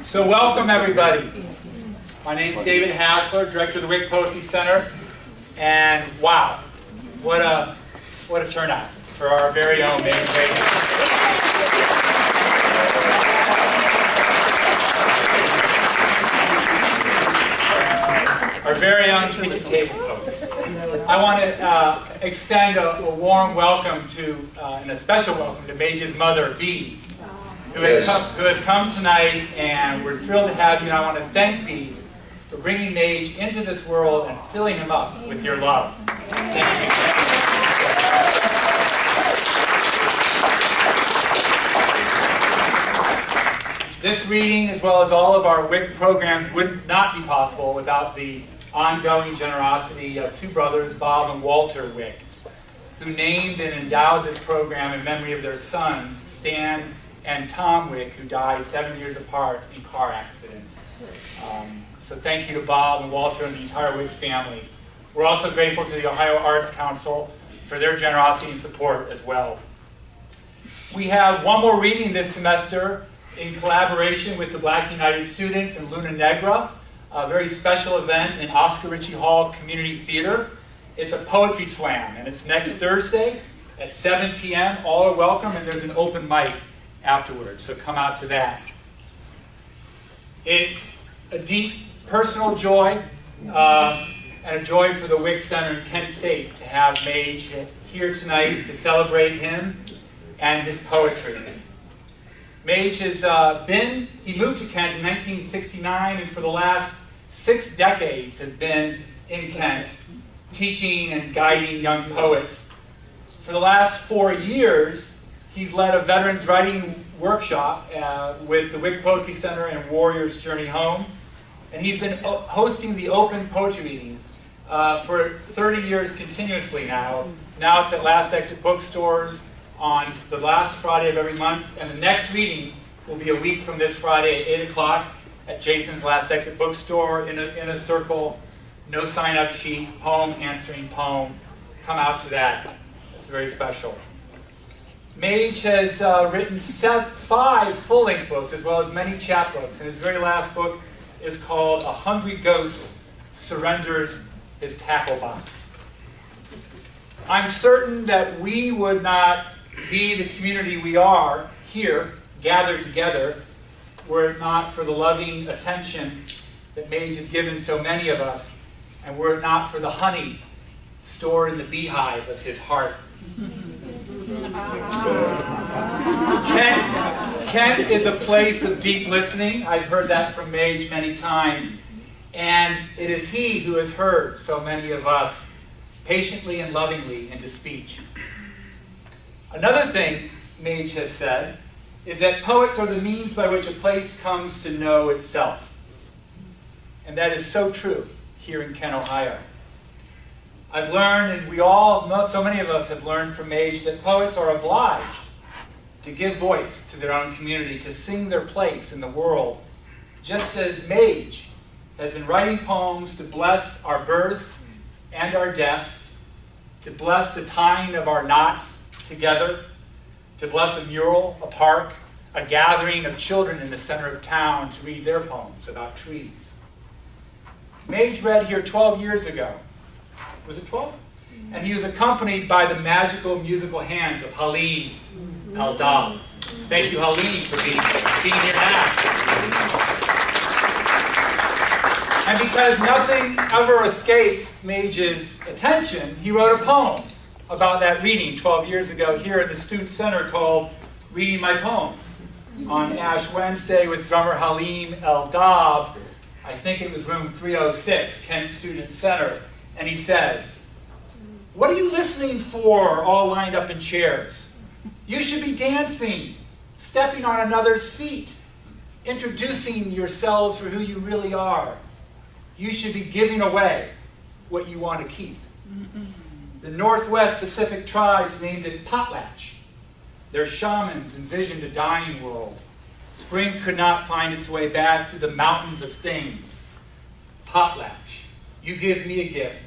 So welcome everybody. My name is David Hassler, Director of the Wick Poetry Center, and wow, what a turnout for our very own Maj Ragain. Our very own kitchen table poet. I want to extend a warm welcome to, and a special welcome to Maj's mother, Bee, who has come tonight, and we're thrilled to have you. And I want to thank Bee for bringing Maj into this world and filling him up with your love. Thank you. This reading, as well as all of our Wick programs, would not be possible without the ongoing generosity of two brothers, Bob and Walter Wick, who named and endowed this program in memory of their sons, Stan and Tom Wick, who died 7 years apart in car accidents. So thank you to Bob and Walter and the entire Wick family. We're also grateful to the Ohio Arts Council for their generosity and support as well. We have one more reading this semester in collaboration with the Black United Students in Luna Negra, a very special event in Oscar Ritchie Hall Community Theater. It's a poetry slam, and it's next Thursday at 7 p.m. All are welcome, and there's an open mic afterwards, so come out to that. It's a deep personal joy and a joy for the Wick Center in Kent State to have Maj here tonight to celebrate him and his poetry. Maj has he moved to Kent in 1969, and for the last 6 decades has been in Kent, teaching and guiding young poets. For the last 4 years, he's led a veterans writing workshop with the Wick Poetry Center and Warriors Journey Home, and he's been hosting the open poetry reading for 30 years continuously now. Now it's at Last Exit Bookstores on the last Friday of every month, and the next reading will be a week from this Friday at 8 o'clock at Jason's Last Exit Bookstore in a circle, no sign-up sheet, poem answering poem. Come out to that. It's very special. Maj has written 5 full-length books as well as many chapbooks, and his very last book is called A Hungry Ghost Surrenders His Tackle Box. I'm certain that we would not be the community we are here, gathered together, were it not for the loving attention that Maj has given so many of us, and were it not for the honey stored in the beehive of his heart. Kent is a place of deep listening. I've heard that from Maj many times, and it is he who has heard so many of us patiently and lovingly into speech. Another thing Maj has said is that poets are the means by which a place comes to know itself. And that is so true here in Kent, Ohio. I've learned, and we all know, so many of us have learned from Maj, that poets are obliged to give voice to their own community, to sing their place in the world, just as Maj has been writing poems to bless our births and our deaths, to bless the tying of our knots together, to bless a mural, a park, a gathering of children in the center of town to read their poems about trees. Maj read here 12 years ago. Was it 12? And he was accompanied by the magical musical hands of Halim Eldab. Thank you, Halim, for being here now. And because nothing ever escapes Maj's attention, he wrote a poem about that reading 12 years ago here at the Student Center called Reading My Poems on Ash Wednesday with drummer Halim Eldab. I think it was room 306, Kent Student Center. And he says, "What are you listening for, all lined up in chairs? You should be dancing, stepping on another's feet, introducing yourselves for who you really are. You should be giving away what you want to keep." The Northwest Pacific tribes named it Potlatch. Their shamans envisioned a dying world. Spring could not find its way back through the mountains of things. Potlatch, you give me a gift,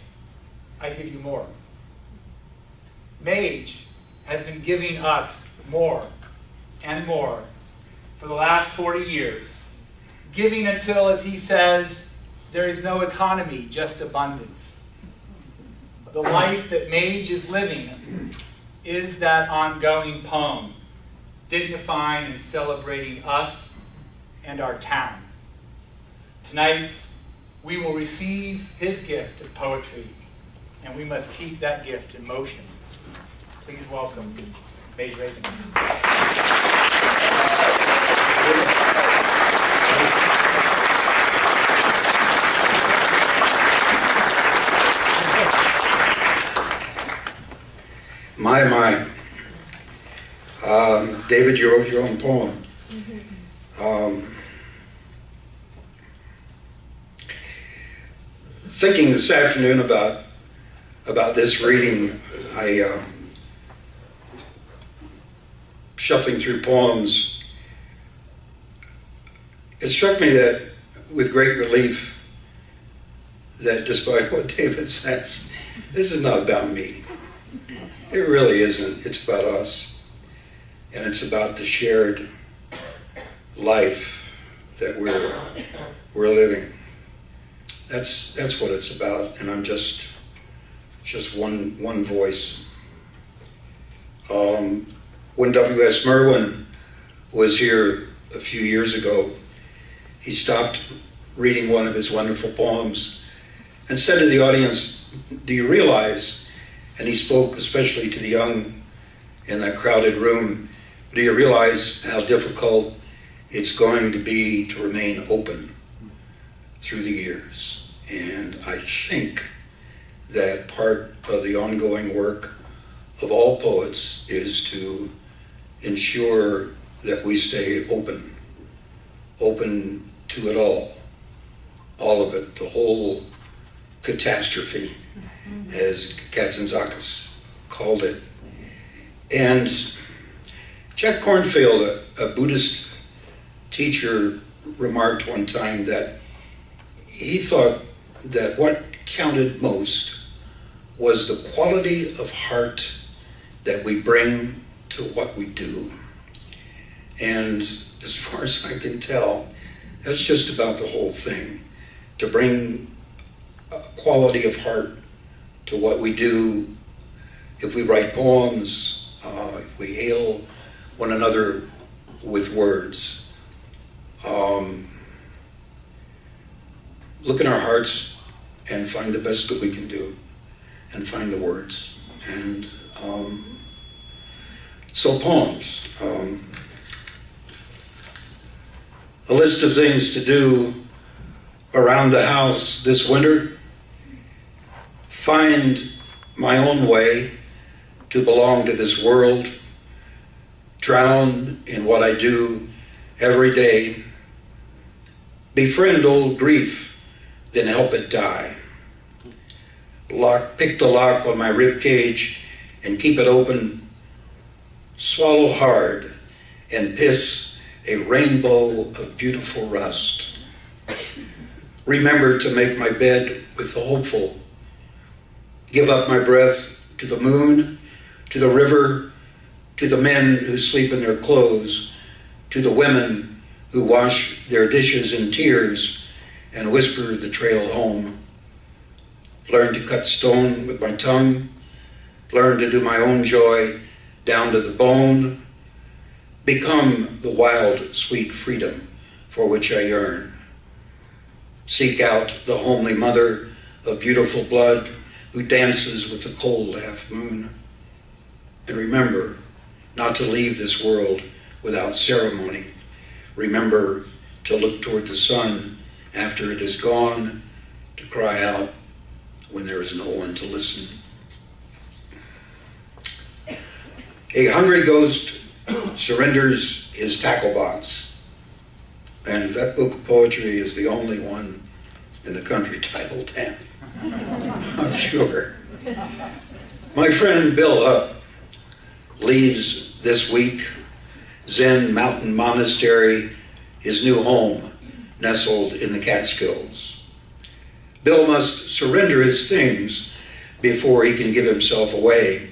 I give you more. Maj has been giving us more and more for the last 40 years. giving until, as he says, there is no economy, just abundance. The life that Maj is living is that ongoing poem, dignifying and celebrating us and our town. Tonight, we will receive his gift of poetry, and we must keep that gift in motion. Please welcome Maj Ragain. My. David, you wrote your own poem. Thinking this afternoon about this reading, shuffling through poems, it struck me that with great relief that despite what David says, this is not about me. It really isn't. It's about us. And it's about the shared life that we're living. That's what it's about. And I'm just one voice. When W.S. Merwin was here a few years ago, he stopped reading one of his wonderful poems and said to the audience, "Do you realize," and he spoke especially to the young in that crowded room, "do you realize how difficult it's going to be to remain open through the years?" And I think that part of the ongoing work of all poets is to ensure that we stay open to it all of it, the whole catastrophe, as Katsantzakis called it. And Jack Kornfield, a Buddhist teacher, remarked one time that he thought that what counted most was the quality of heart that we bring to what we do. And as far as I can tell, that's just about the whole thing, to bring a quality of heart to what we do. If we write poems, if we hail one another with words, look in our hearts and find the best that we can do and find the words. And so poems. A list of things to do around the house this winter. Find my own way to belong to this world. Drown in what I do every day. Befriend old grief, then help it die. Pick the lock on my rib cage and keep it open. Swallow hard and piss a rainbow of beautiful rust. Remember to make my bed with the hopeful. Give up my breath to the moon, to the river, to the men who sleep in their clothes, to the women who wash their dishes in tears and whisper the trail home. Learn to cut stone with my tongue. Learn to do my own joy down to the bone. Become the wild, sweet freedom for which I yearn. Seek out the homely mother of beautiful blood who dances with the cold half moon. And remember not to leave this world without ceremony. Remember to look toward the sun after it is gone, to cry out when there is no one to listen. A hungry ghost surrenders his tackle box, and that book of poetry is the only one in the country titled that. I'm sure. My friend Bill Hupp leaves this week Zen Mountain Monastery, his new home, nestled in the Catskills. Bill must surrender his things before he can give himself away,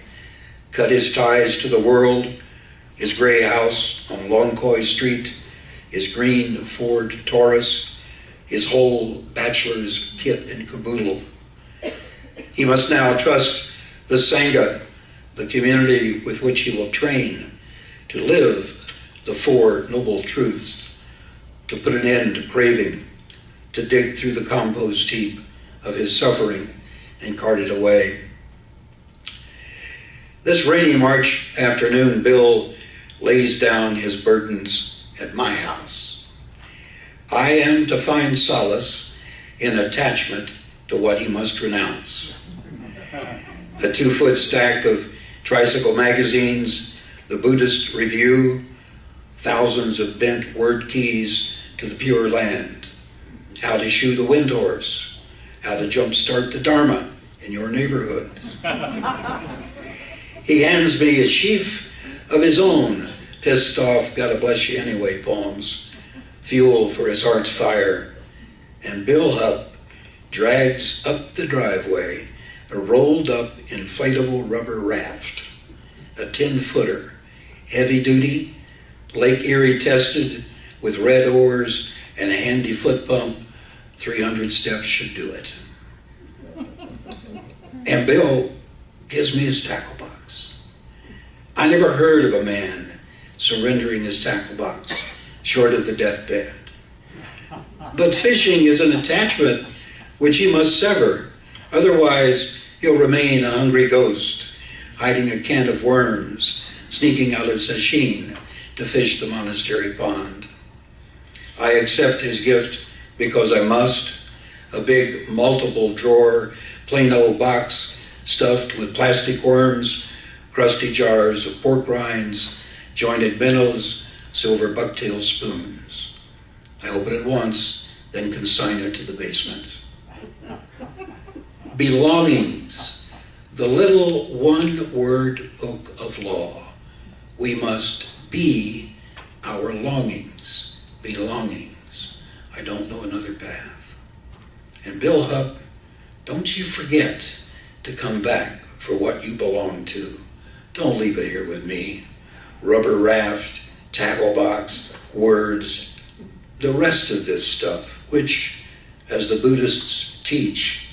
cut his ties to the world, his gray house on Longcoy Street, his green Ford Taurus, his whole bachelor's kit and caboodle. He must now trust the Sangha, the community with which he will train to live the Four Noble Truths, to put an end to craving, to dig through the compost heap of his suffering and cart it away. This rainy March afternoon, Bill lays down his burdens at my house. I am to find solace in attachment to what he must renounce. A 2-foot stack of tricycle magazines, the Buddhist Review, thousands of bent word keys to the Pure Land, how to shoe the wind horse, how to jumpstart the Dharma in your neighborhood. He hands me a sheaf of his own pissed off, gotta bless you anyway poems, fuel for his heart's fire, and Bill Hupp drags up the driveway a rolled up inflatable rubber raft, a 10-footer, heavy duty, Lake Erie tested with red oars and a handy foot pump. 300 steps should do it. And Bill gives me his tackle box. I never heard of a man surrendering his tackle box short of the deathbed. But fishing is an attachment which he must sever. Otherwise, he'll remain a hungry ghost, hiding a can of worms, sneaking out of sashimi to fish the monastery pond. I accept his gift because I must, a big multiple drawer, plain old box stuffed with plastic worms, crusty jars of pork rinds, jointed minnows, silver bucktail spoons. I open it once, then consign it to the basement. Belongings, the little one-word book of law. We must be our longings, belongings. I don't know another path. And Bill Hupp, don't you forget to come back for what you belong to. Don't leave it here with me. Rubber raft, tackle box, words, the rest of this stuff, which, as the Buddhists teach,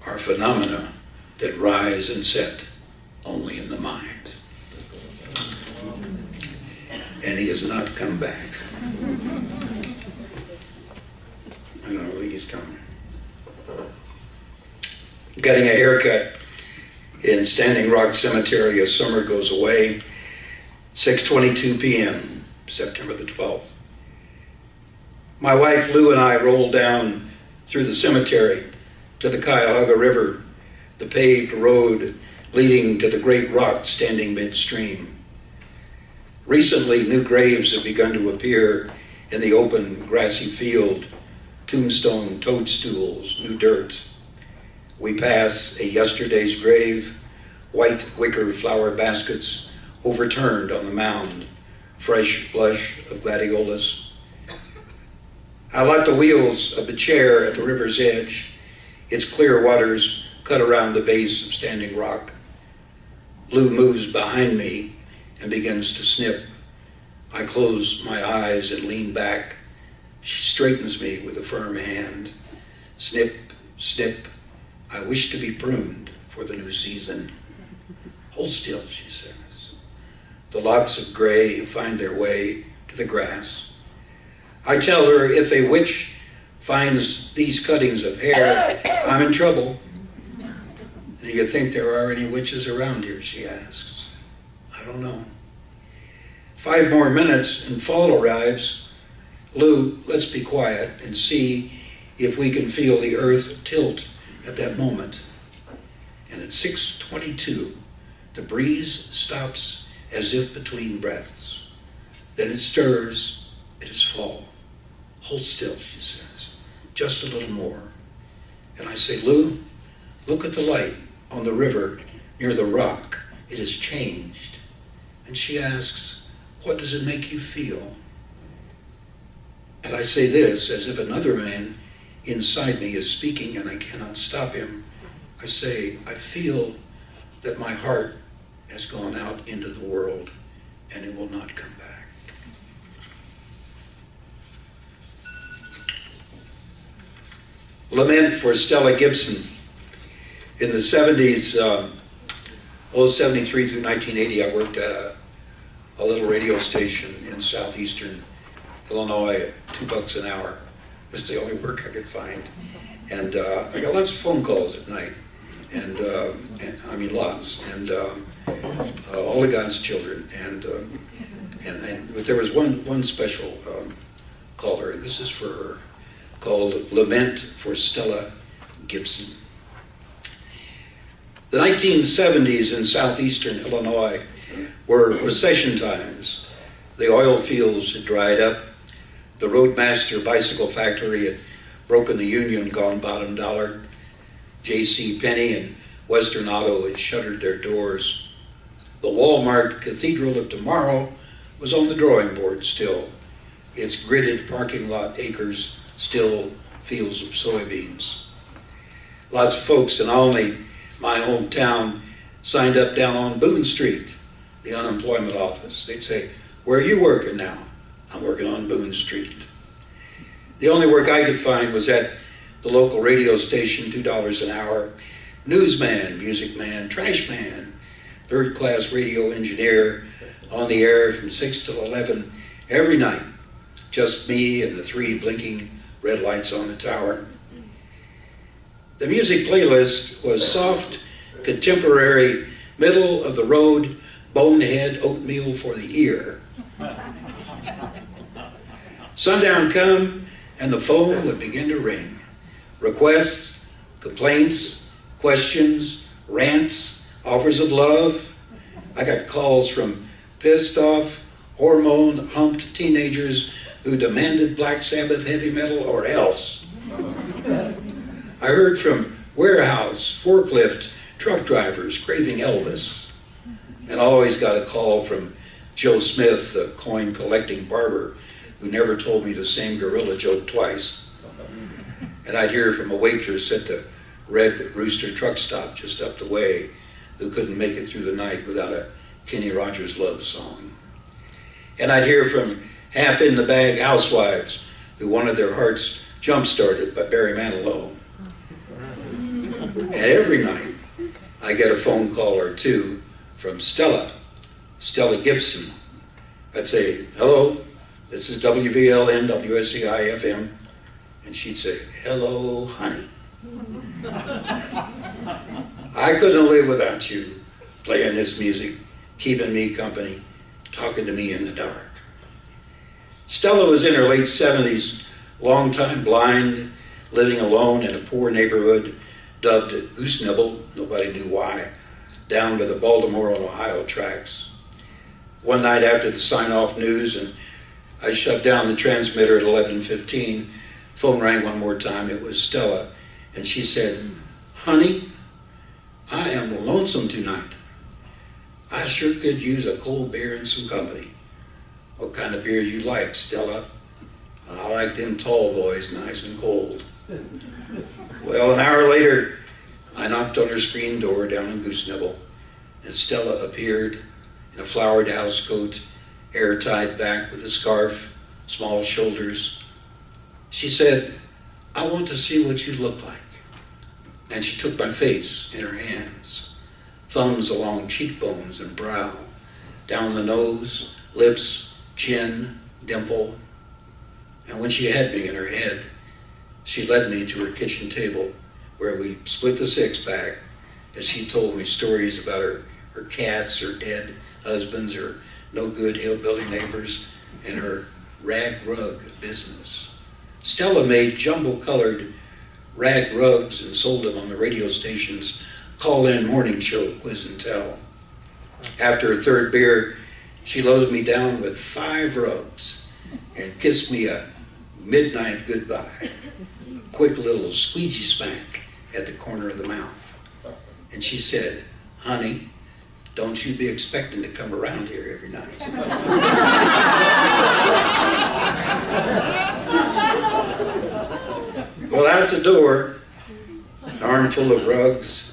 are phenomena that rise and set only in the mind. And he has not come back. I don't think he's coming. Getting a haircut in Standing Rock Cemetery as summer goes away, 6:22 p.m., September the 12th. My wife Lou and I rolled down through the cemetery to the Cuyahoga River, the paved road leading to the great rock standing midstream. Recently, new graves have begun to appear in the open grassy field, tombstone toadstools, new dirt. We pass a yesterday's grave, white wicker flower baskets overturned on the mound, fresh blush of gladiolus. I like the wheels of the chair at the river's edge, its clear waters cut around the base of Standing Rock. Lou moves behind me and begins to snip. I close my eyes and lean back. She straightens me with a firm hand. Snip, snip. I wish to be pruned for the new season. Hold still, she says. The locks of gray find their way to the grass. I tell her if a witch finds these cuttings of hair, I'm in trouble. Do you think there are any witches around here, she asks. I don't know. 5 more minutes and fall arrives. Lou, let's be quiet and see if we can feel the earth tilt at that moment. And at 6:22, the breeze stops as if between breaths. Then it stirs. It is fall. Hold still, she says. Just a little more. And I say, Lou, look at the light on the river near the rock. It has changed. And she asks, what does it make you feel? And I say this as if another man inside me is speaking and I cannot stop him. I say, I feel that my heart has gone out into the world and it will not come back. Lament for Stella Gibson. In the 70s, 73 through 1980, I worked at a little radio station in southeastern Illinois at $2 an hour. It was the only work I could find. And I got lots of phone calls at night. And I mean lots. And all the God's children. But there was one special caller. This is for her, called Lament for Stella Gibson. The 1970s in southeastern Illinois were recession times. The oil fields had dried up. The Roadmaster bicycle factory had broken the union, gone bottom dollar. J.C. Penney and Western Auto had shuttered their doors. The Walmart Cathedral of Tomorrow was on the drawing board still. Its gridded parking lot acres still fields of soybeans. Lots of folks in Olney, my hometown, signed up down on Boone Street, the unemployment office. They'd say, "Where are you working now?" "I'm working on Boone Street." The only work I could find was at the local radio station, $2 an hour. Newsman, music man, trash man, third-class radio engineer, on the air from 6 till 11 every night. Just me and the 3 blinking red lights on the tower. The music playlist was soft, contemporary, middle-of-the-road, bonehead oatmeal for the ear. Sundown come, and the phone would begin to ring. Requests, complaints, questions, rants, offers of love. I got calls from pissed off, hormone-humped teenagers who demanded Black Sabbath heavy metal or else. I heard from warehouse, forklift, truck drivers craving Elvis. And I always got a call from Joe Smith, the coin-collecting barber, who never told me the same gorilla joke twice. And I'd hear from a waitress at the Red Rooster truck stop just up the way who couldn't make it through the night without a Kenny Rogers love song. And I'd hear from half-in-the-bag housewives who wanted their hearts jump-started by Barry Manilow. And every night, I get a phone call or two from Stella Gibson. I'd say, "Hello, this is WVLN, WSCI FM." And she'd say, "Hello, honey. I couldn't live without you playing this music, keeping me company, talking to me in the dark." Stella was in her late 70s, long-time blind, living alone in a poor neighborhood dubbed Goose Nibble, nobody knew why, down by the Baltimore and Ohio tracks. One night after the sign-off news, and I shut down the transmitter at 11:15, phone rang one more time. It was Stella, and she said, "Honey, I am lonesome tonight. I sure could use a cold beer and some company." "What kind of beer you like, Stella?" "I like them tall boys, nice and cold." Well, an hour later, I knocked on her screen door down in Goose Nibble, and Stella appeared in a flowered housecoat, hair tied back with a scarf, small shoulders. She said, "I want to see what you look like." And she took my face in her hands, thumbs along cheekbones and brow, down the nose, lips, chin, dimple. And when she had me in her head, she led me to her kitchen table where we split the six-pack as she told me stories about her cats, her dead husbands, her no-good hillbilly neighbors, and her rag rug business. Stella made jumbo-colored rag rugs and sold them on the radio station's call-in morning show, Quiz and Tell. After her third beer, she loaded me down with 5 rugs and kissed me a midnight goodbye, a quick little squeegee spank at the corner of the mouth. And she said, "Honey, don't you be expecting to come around here every night." Well, out the door, an armful of rugs,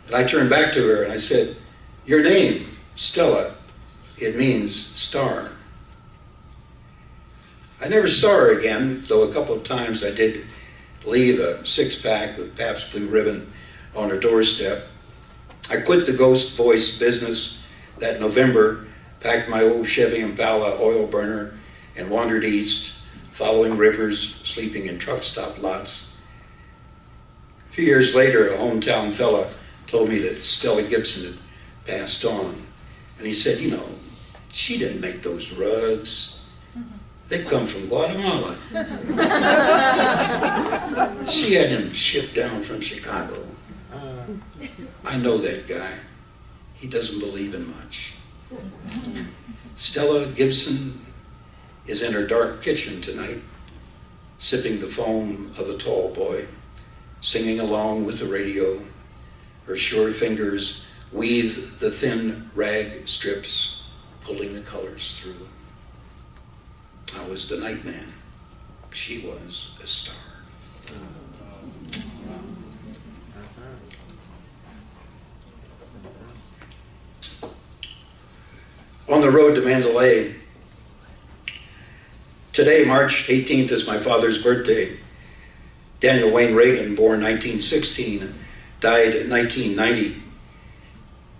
and I turned back to her and I said, "Your name, Stella, it means star." I never saw her again, though a couple of times I did leave a six-pack with Pabst Blue Ribbon on her doorstep. I quit the ghost voice business that November, packed my old Chevy Impala oil burner, and wandered east, following rivers, sleeping in truck stop lots. A few years later, a hometown fella told me that Stella Gibson had passed on. And he said, you know, she didn't make those rugs. They come from Guatemala. She had them shipped down from Chicago. I know that guy. He doesn't believe in much. Stella Gibson is in her dark kitchen tonight, sipping the foam of a tall boy, singing along with the radio. Her sure fingers weave the thin rag strips, pulling the colors through. I was the night man. She was a star. On the road to Mandalay. Today, March 18th, is my father's birthday. Daniel Wayne Reagan, born 1916, died in 1990.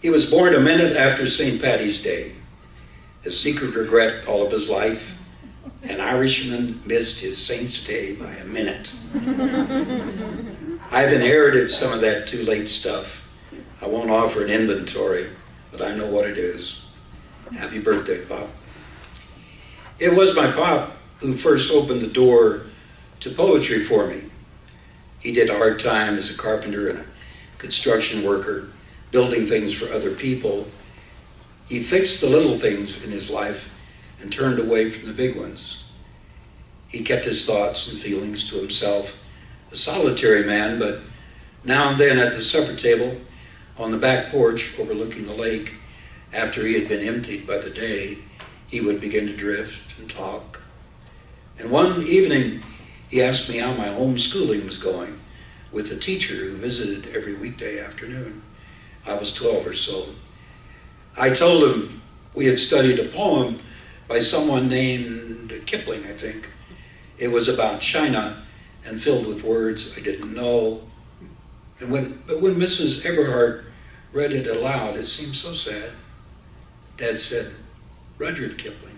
He was born a minute after St. Paddy's Day. A secret regret all of his life, an Irishman missed his Saint's Day by a minute. I've inherited some of that too late stuff. I won't offer an inventory, but I know what it is. Happy birthday, Pop. It was my pop who first opened the door to poetry for me. He did a hard time as a carpenter and a construction worker, building things for other people. He fixed the little things in his life and turned away from the big ones. He kept his thoughts and feelings to himself, a solitary man, but now and then at the supper table, on the back porch overlooking the lake, after he had been emptied by the day, he would begin to drift and talk. And one evening, he asked me how my homeschooling was going with a teacher who visited every weekday afternoon. I was 12 or so. I told him we had studied a poem by someone named Kipling, I think. It was about China and filled with words I didn't know. But when Mrs. Eberhard read it aloud, it seemed so sad. Dad said, Rudyard Kipling.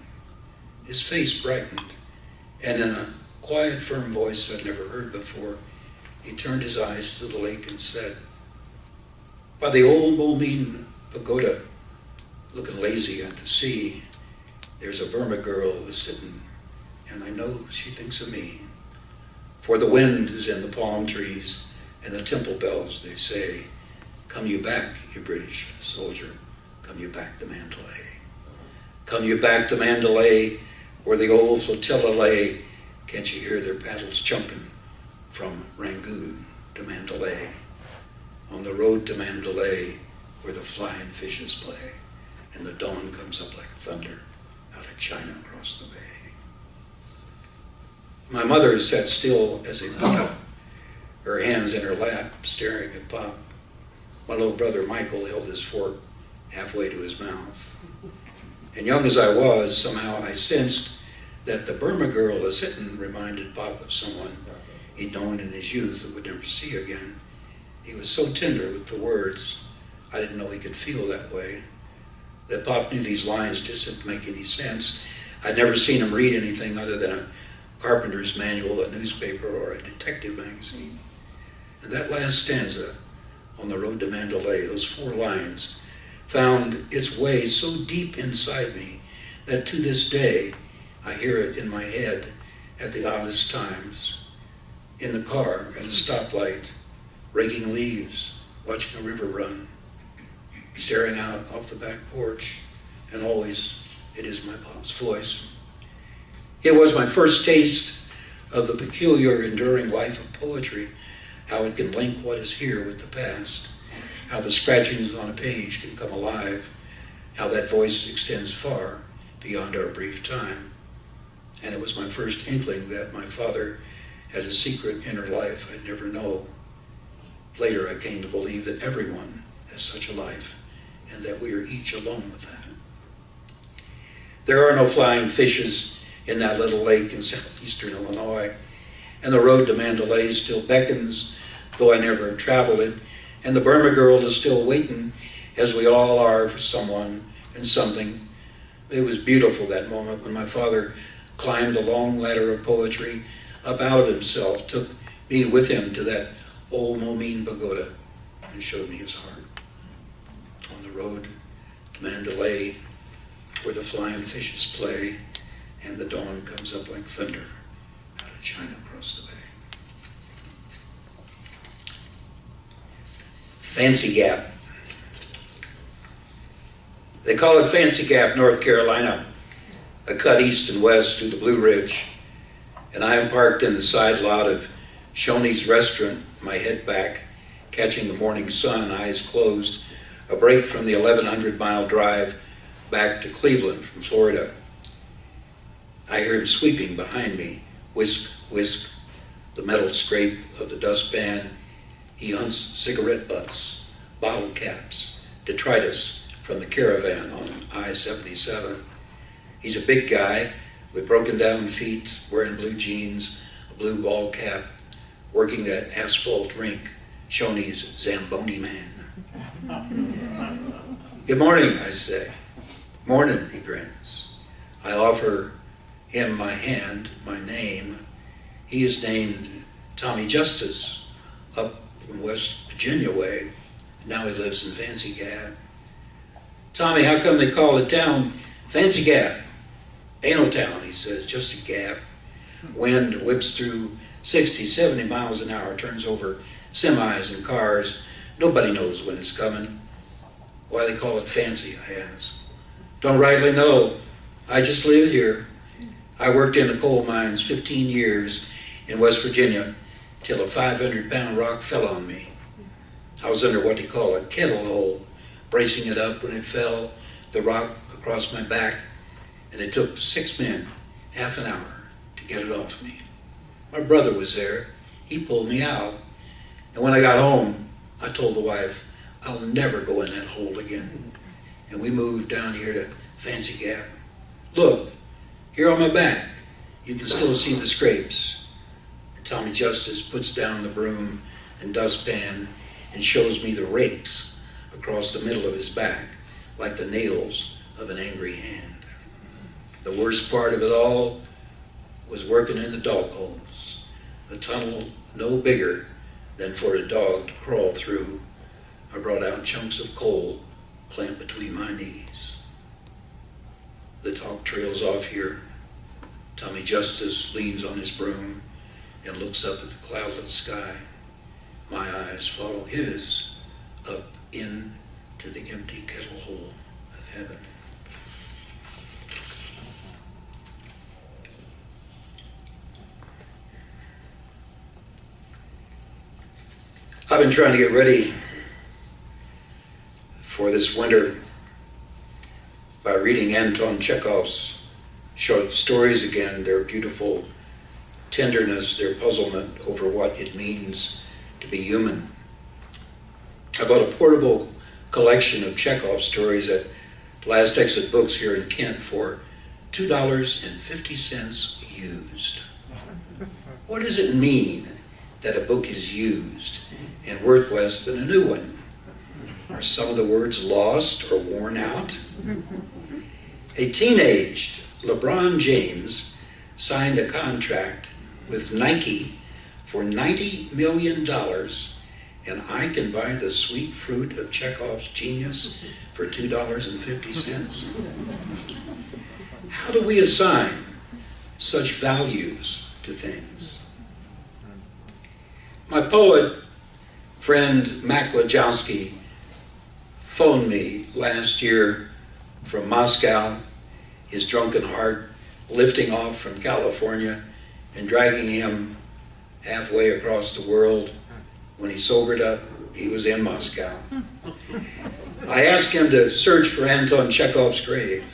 His face brightened, and in a quiet, firm voice I'd never heard before, he turned his eyes to the lake and said, by the old Moulmein pagoda, looking lazy at the sea, there's a Burma girl a-sitting, and I know she thinks of me. For the wind is in the palm trees, and the temple bells, they say, come you back, you British soldier, come you back to Mandalay. Come you back to Mandalay, where the old flotilla lay. Can't you hear their paddles chunking from Rangoon to Mandalay? On the road to Mandalay, where the flying fishes play, and the dawn comes up like thunder out of China across the bay. My mother sat still as a pup, her hands in her lap, staring at Pop. My little brother Michael held his fork halfway to his mouth. And young as I was, somehow I sensed that the Burma girl a-sittin' reminded Pop of someone he'd known in his youth and would never see again. He was so tender with the words, I didn't know he could feel that way. That Pop knew these lines just didn't make any sense. I'd never seen him read anything other than a carpenter's manual, a newspaper, or a detective magazine. And that last stanza, on the road to Mandalay, those 4 lines, found its way so deep inside me that to this day I hear it in my head at the oddest times. In the car, at a stoplight, raking leaves, watching a river run, staring out off the back porch, and always it is my Pop's voice. It was my first taste of the peculiar, enduring life of poetry, how it can link what is here with the past, how the scratchings on a page can come alive, how that voice extends far beyond our brief time. And it was my first inkling that my father had a secret inner life I'd never know. Later I came to believe that everyone has such a life, and that we are each alone with that. There are no flying fishes in that little lake in southeastern Illinois. and the road to Mandalay still beckons, though I never traveled it, and the Burma girl is still waiting, as we all are, for someone and something. It was beautiful, that moment, when my father climbed a long ladder of poetry, about himself, took me with him to that old Momin pagoda, and showed me his heart. On the road to Mandalay, where the flying fishes play, and the dawn comes up like thunder out of China across the bay. Fancy Gap. They call it Fancy Gap, North Carolina, a cut east and west through the Blue Ridge, and I am parked in the side lot of Shoney's restaurant, my head back, catching the morning sun, eyes closed, a break from the 1,100-mile drive back to Cleveland from Florida. I hear him sweeping behind me, whisk, whisk, the metal scrape of the dustpan. He hunts cigarette butts, bottle caps, detritus from the caravan on I-77. He's a big guy with broken down feet, wearing blue jeans, a blue ball cap, working that asphalt rink, Shoney's Zamboni man. Good morning, I say. Morning, he grins. I offer him my hand, my name. He is named Tommy Justice, up in West Virginia way. Now he lives in Fancy Gap. Tommy, how come they call the town Fancy Gap? Ain't no town, he says, just a gap. Wind whips through 60, 70 miles an hour, turns over semis and cars. Nobody knows when it's coming. Why they call it fancy, I ask. Don't rightly know. I just live here. I worked in the coal mines 15 years in West Virginia till a 500-pound rock fell on me. I was under what they call a kettle hole, bracing it up when it fell, the rock across my back, and it took 6 men half an hour to get it off me. My brother was there. He pulled me out. And when I got home, I told the wife, I'll never go in that hole again. And we moved down here to Fancy Gap. Look, here on my back, you can still see the scrapes. And Tommy Justice puts down the broom and dustpan and shows me the rakes across the middle of his back, like the nails of an angry hand. The worst part of it all was working in the dog holes, a tunnel no bigger than for a dog to crawl through. I brought out chunks of coal, clamped between my knees. The talk trails off here. Tommy Justice leans on his broom and looks up at the cloudless sky. My eyes follow his up into the empty kettle hole of heaven. I've been trying to get ready for this winter by reading Anton Chekhov's short stories again, their beautiful tenderness, their puzzlement over what it means to be human. I bought a portable collection of Chekhov stories at Last Exit Books here in Kent for $2.50 used. What does it mean that a book is used and worth less than a new one? Are some of the words lost or worn out? A teenaged LeBron James signed a contract with Nike for $90 million, and I can buy the sweet fruit of Chekhov's genius for $2.50. How do we assign such values to things? My poet friend Mac Lajowski phoned me last year from Moscow, his drunken heart lifting off from California and dragging him halfway across the world. When he sobered up, he was in Moscow. I asked him to search for Anton Chekhov's grave,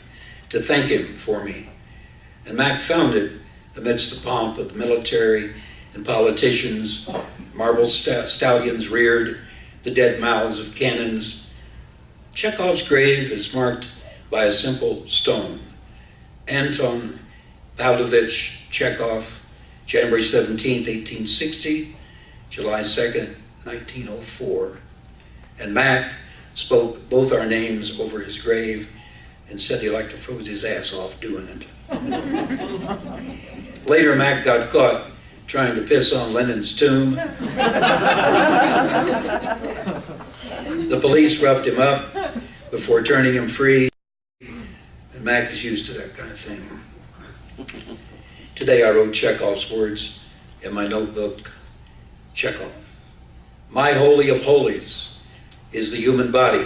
to thank him for me. And Mac found it amidst the pomp of the military and politicians. Marble stallions reared, the dead mouths of cannons. Chekhov's grave is marked by a simple stone. Anton Pavlovich Chekhov, January 17th, 1860, July 2nd, 1904. And Mac spoke both our names over his grave and said he liked to froze his ass off doing it. Later, Mac got caught trying to piss on Lenin's tomb. The police roughed him up before turning him free, and Mac is used to that kind of thing. Today I wrote Chekhov's words in my notebook. Chekhov. My holy of holies is the human body,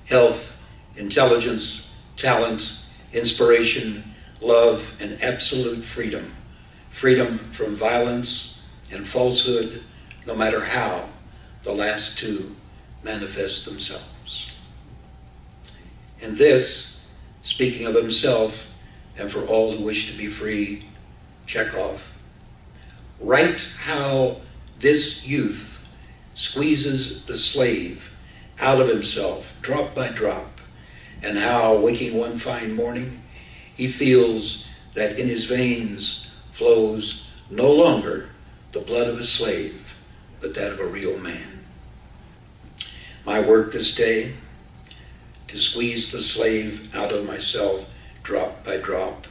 health, intelligence, talent, inspiration, love, and absolute freedom. Freedom from violence and falsehood, no matter how the last two manifest themselves. And this, speaking of himself and for all who wish to be free, Chekhov. Write how this youth squeezes the slave out of himself, drop by drop, and how, waking one fine morning, he feels that in his veins flows no longer the blood of a slave, but that of a real man. My work this day, to squeeze the slave out of myself, drop by drop,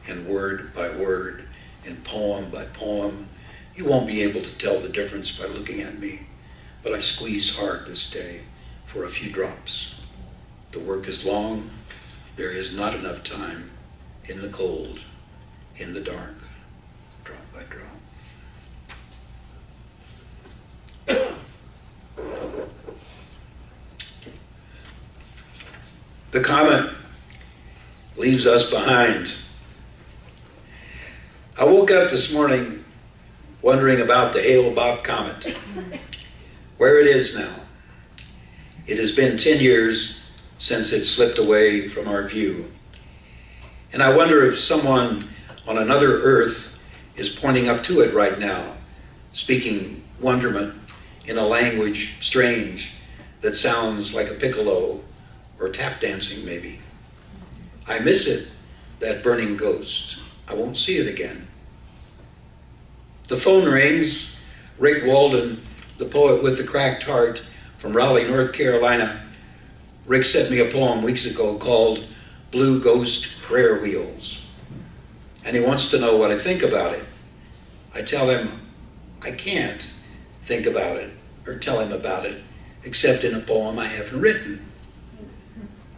and word by word, and poem by poem. You won't be able to tell the difference by looking at me, but I squeeze hard this day for a few drops. The work is long. There is not enough time in the cold, in the dark, drop by drop. The comet leaves us behind. I woke up this morning wondering about the Hale-Bopp comet, where it is now. It has been 10 years since it slipped away from our view. And I wonder if someone on another Earth is pointing up to it right now, speaking wonderment in a language strange that sounds like a piccolo or tap dancing maybe. I miss it, that burning ghost. I won't see it again. The phone rings. Rick Walden, the poet with the cracked heart from Raleigh, North Carolina. Rick sent me a poem weeks ago called Blue Ghost Prayer Wheels. And he wants to know what I think about it. I tell him I can't think about it or tell him about it except in a poem I haven't written.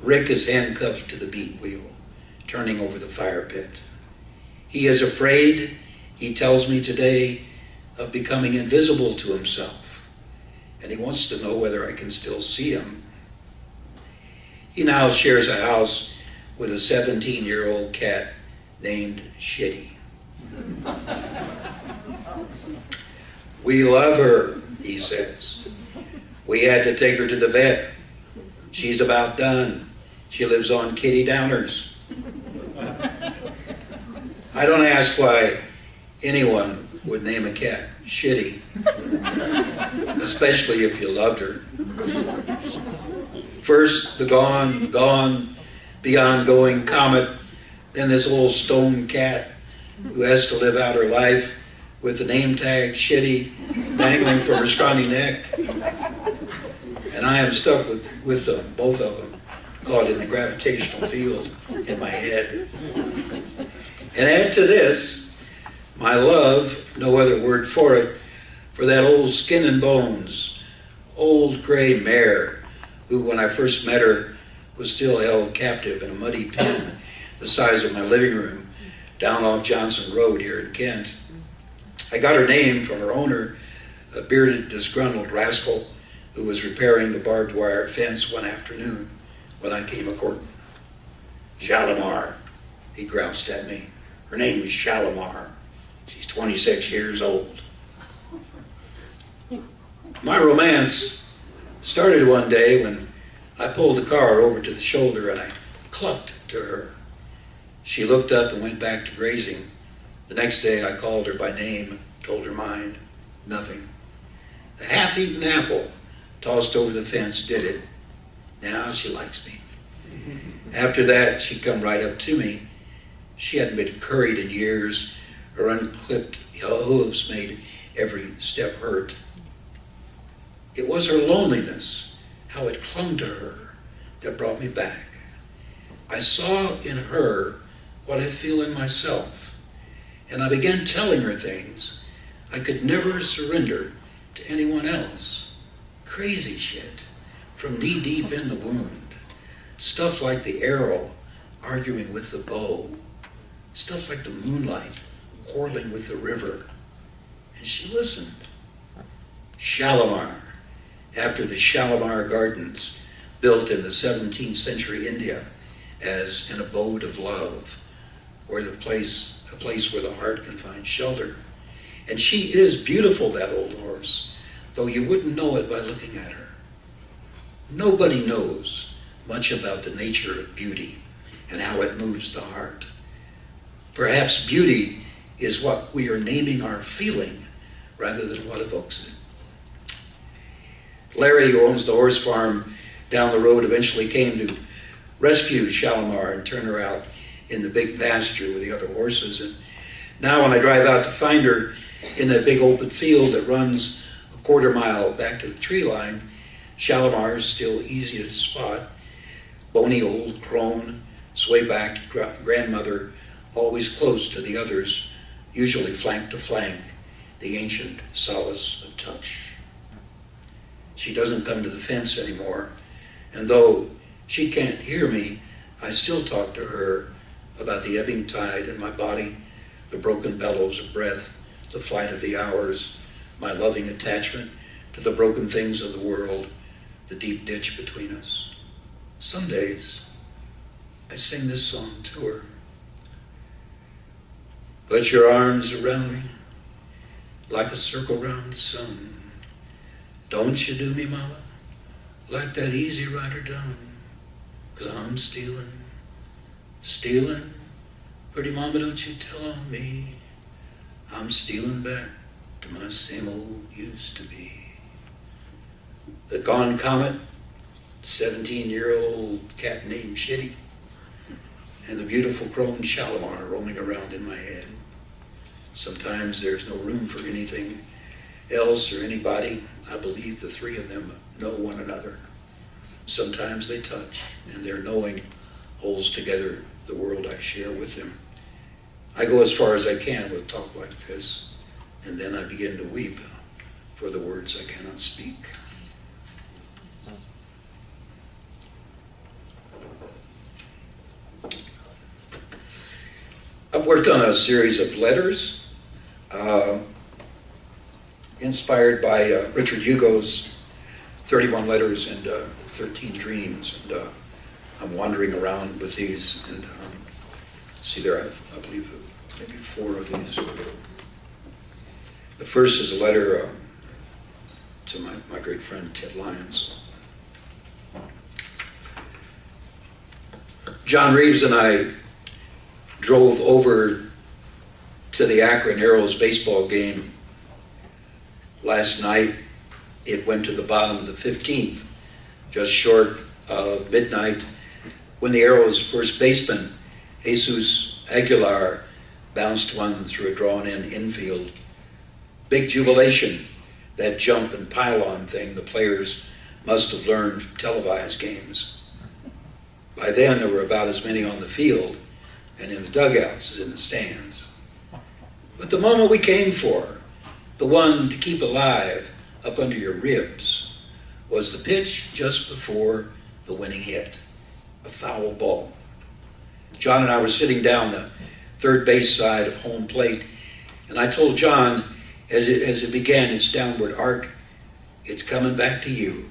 Rick is handcuffed to the beat wheel, turning over the fire pit. He is afraid, he tells me today, of becoming invisible to himself. And he wants to know whether I can still see him. He now shares a house with a 17-year-old cat named Shitty. We love her, he says. We had to take her to the vet. She's about done. She lives on kitty downers. I don't ask why anyone would name a cat Shitty, especially if you loved her. First, the gone, beyond going comet, then this old stone cat who has to live out her life with the name tag Shitty dangling from her scrawny neck. And I am stuck with them, both of them, caught in the gravitational field in my head. And add to this, my love, no other word for it, for that old skin and bones, old gray mare, who when I first met her was still held captive in a muddy pen the size of my living room down off Johnson Road here in Kent. I got her name from her owner, a bearded, disgruntled rascal who was repairing the barbed wire fence one afternoon when I came a-courting. Shalimar, he groused at me. Her name is Shalimar. She's 26 years old. My romance started one day when I pulled the car over to the shoulder and I clucked to her. She looked up and went back to grazing. The next day I called her by name, told her mine. Nothing. The half-eaten apple tossed over the fence did it. Now she likes me. After that, she'd come right up to me. She hadn't been curried in years. Her unclipped hooves made every step hurt. It was her loneliness, how it clung to her, that brought me back. I saw in her what I feel in myself, and I began telling her things I could never surrender to anyone else. Crazy shit, from knee-deep in the wound. Stuff like the arrow arguing with the bow. Stuff like the moonlight quarreling with the river. And she listened. Shalimar, after the Shalimar Gardens, built in the 17th century India as an abode of love, or a place where the heart can find shelter. And she is beautiful, that old horse, though you wouldn't know it by looking at her. Nobody knows much about the nature of beauty and how it moves the heart. Perhaps beauty is what we are naming our feeling rather than what evokes it. Larry, who owns the horse farm down the road, eventually came to rescue Shalimar and turn her out in the big pasture with the other horses. And now when I drive out to find her in that big open field that runs a quarter mile back to the tree line, Shalimar is still easy to spot. Bony old crone, sway-backed grandmother, always close to the others, usually flank to flank, the ancient solace of touch. She doesn't come to the fence anymore, and though she can't hear me, I still talk to her about the ebbing tide in my body, the broken bellows of breath, the flight of the hours, my loving attachment to the broken things of the world, the deep ditch between us. Some days, I sing this song to her. Put your arms around me like a circle round the sun. Don't you do me, mama, like that easy rider done. 'Cause I'm stealing. Pretty mama, don't you tell on me. I'm stealing back to my same old used to be. The gone comet, 17-year-old cat named Shitty, and the beautiful crone Shalimar roaming around in my head. Sometimes there's no room for anything else or anybody. I believe the three of them know one another. Sometimes they touch, and their knowing holds together the world I share with them. I go as far as I can with talk like this, and then I begin to weep for the words I cannot speak. I've worked on a series of letters inspired by Richard Hugo's 31 Letters and 13 Dreams. And I'm wandering around with these, and see there, I believe maybe 4 of these. The first is a letter to my great friend Ted Lyons. John Reeves and I drove over to the Akron Arrows baseball game last night. It went to the bottom of the 15th, just short of midnight, when the Arrows' first baseman, Jesus Aguilar, bounced one through a drawn-in infield. Big jubilation, that jump and pile-on thing the players must have learned from televised games. By then, there were about as many on the field and in the dugouts as in the stands. But the moment we came for, the one to keep alive up under your ribs, was the pitch just before the winning hit, a foul ball. John and I were sitting down the third base side of home plate, and I told John, as it began its downward arc, it's coming back to you.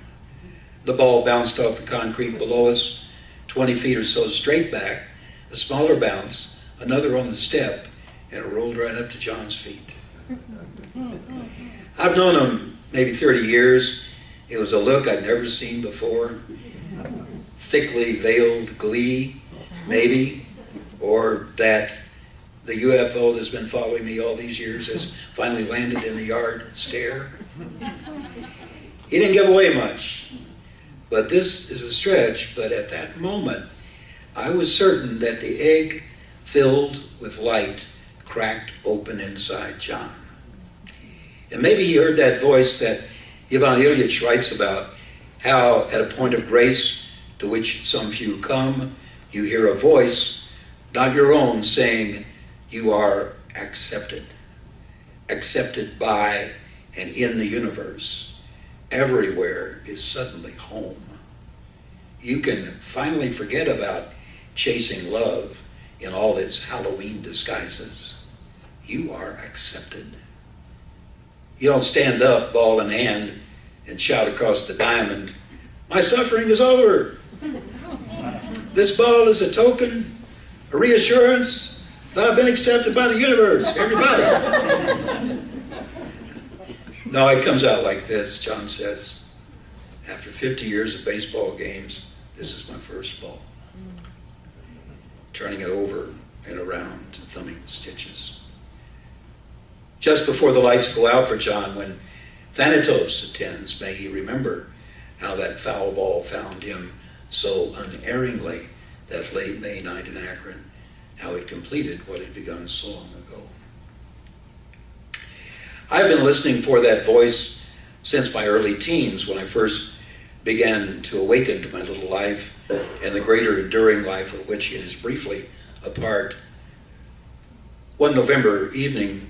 The ball bounced off the concrete below us, 20 feet or so straight back, a smaller bounce, another on the step, and it rolled right up to John's feet. I've known him maybe 30 years. It was a look I'd never seen before. Thickly veiled glee, maybe, or that the UFO that's been following me all these years has finally landed in the yard stare. He didn't give away much, but this is a stretch. But at that moment, I was certain that the egg filled with light cracked open inside John. And maybe he heard that voice that Ivan Ilyich writes about, how at a point of grace to which some few come, you hear a voice, not your own, saying, you are accepted. Accepted by and in the universe. Everywhere is suddenly home. You can finally forget about chasing love in all its Halloween disguises. You are accepted. You don't stand up, ball in hand, and shout across the diamond, my suffering is over. This ball is a token, a reassurance that I've been accepted by the universe, everybody. No, it comes out like this, John says. After 50 years of baseball games, this is my first ball. Turning it over and around, thumbing the stitches. Just before the lights go out for John, when Thanatos attends, may he remember how that foul ball found him so unerringly that late May night in Akron, how it completed what had begun so long ago. I've been listening for that voice since my early teens, when I first began to awaken to my little life and the greater enduring life of which it is briefly a part. One November evening,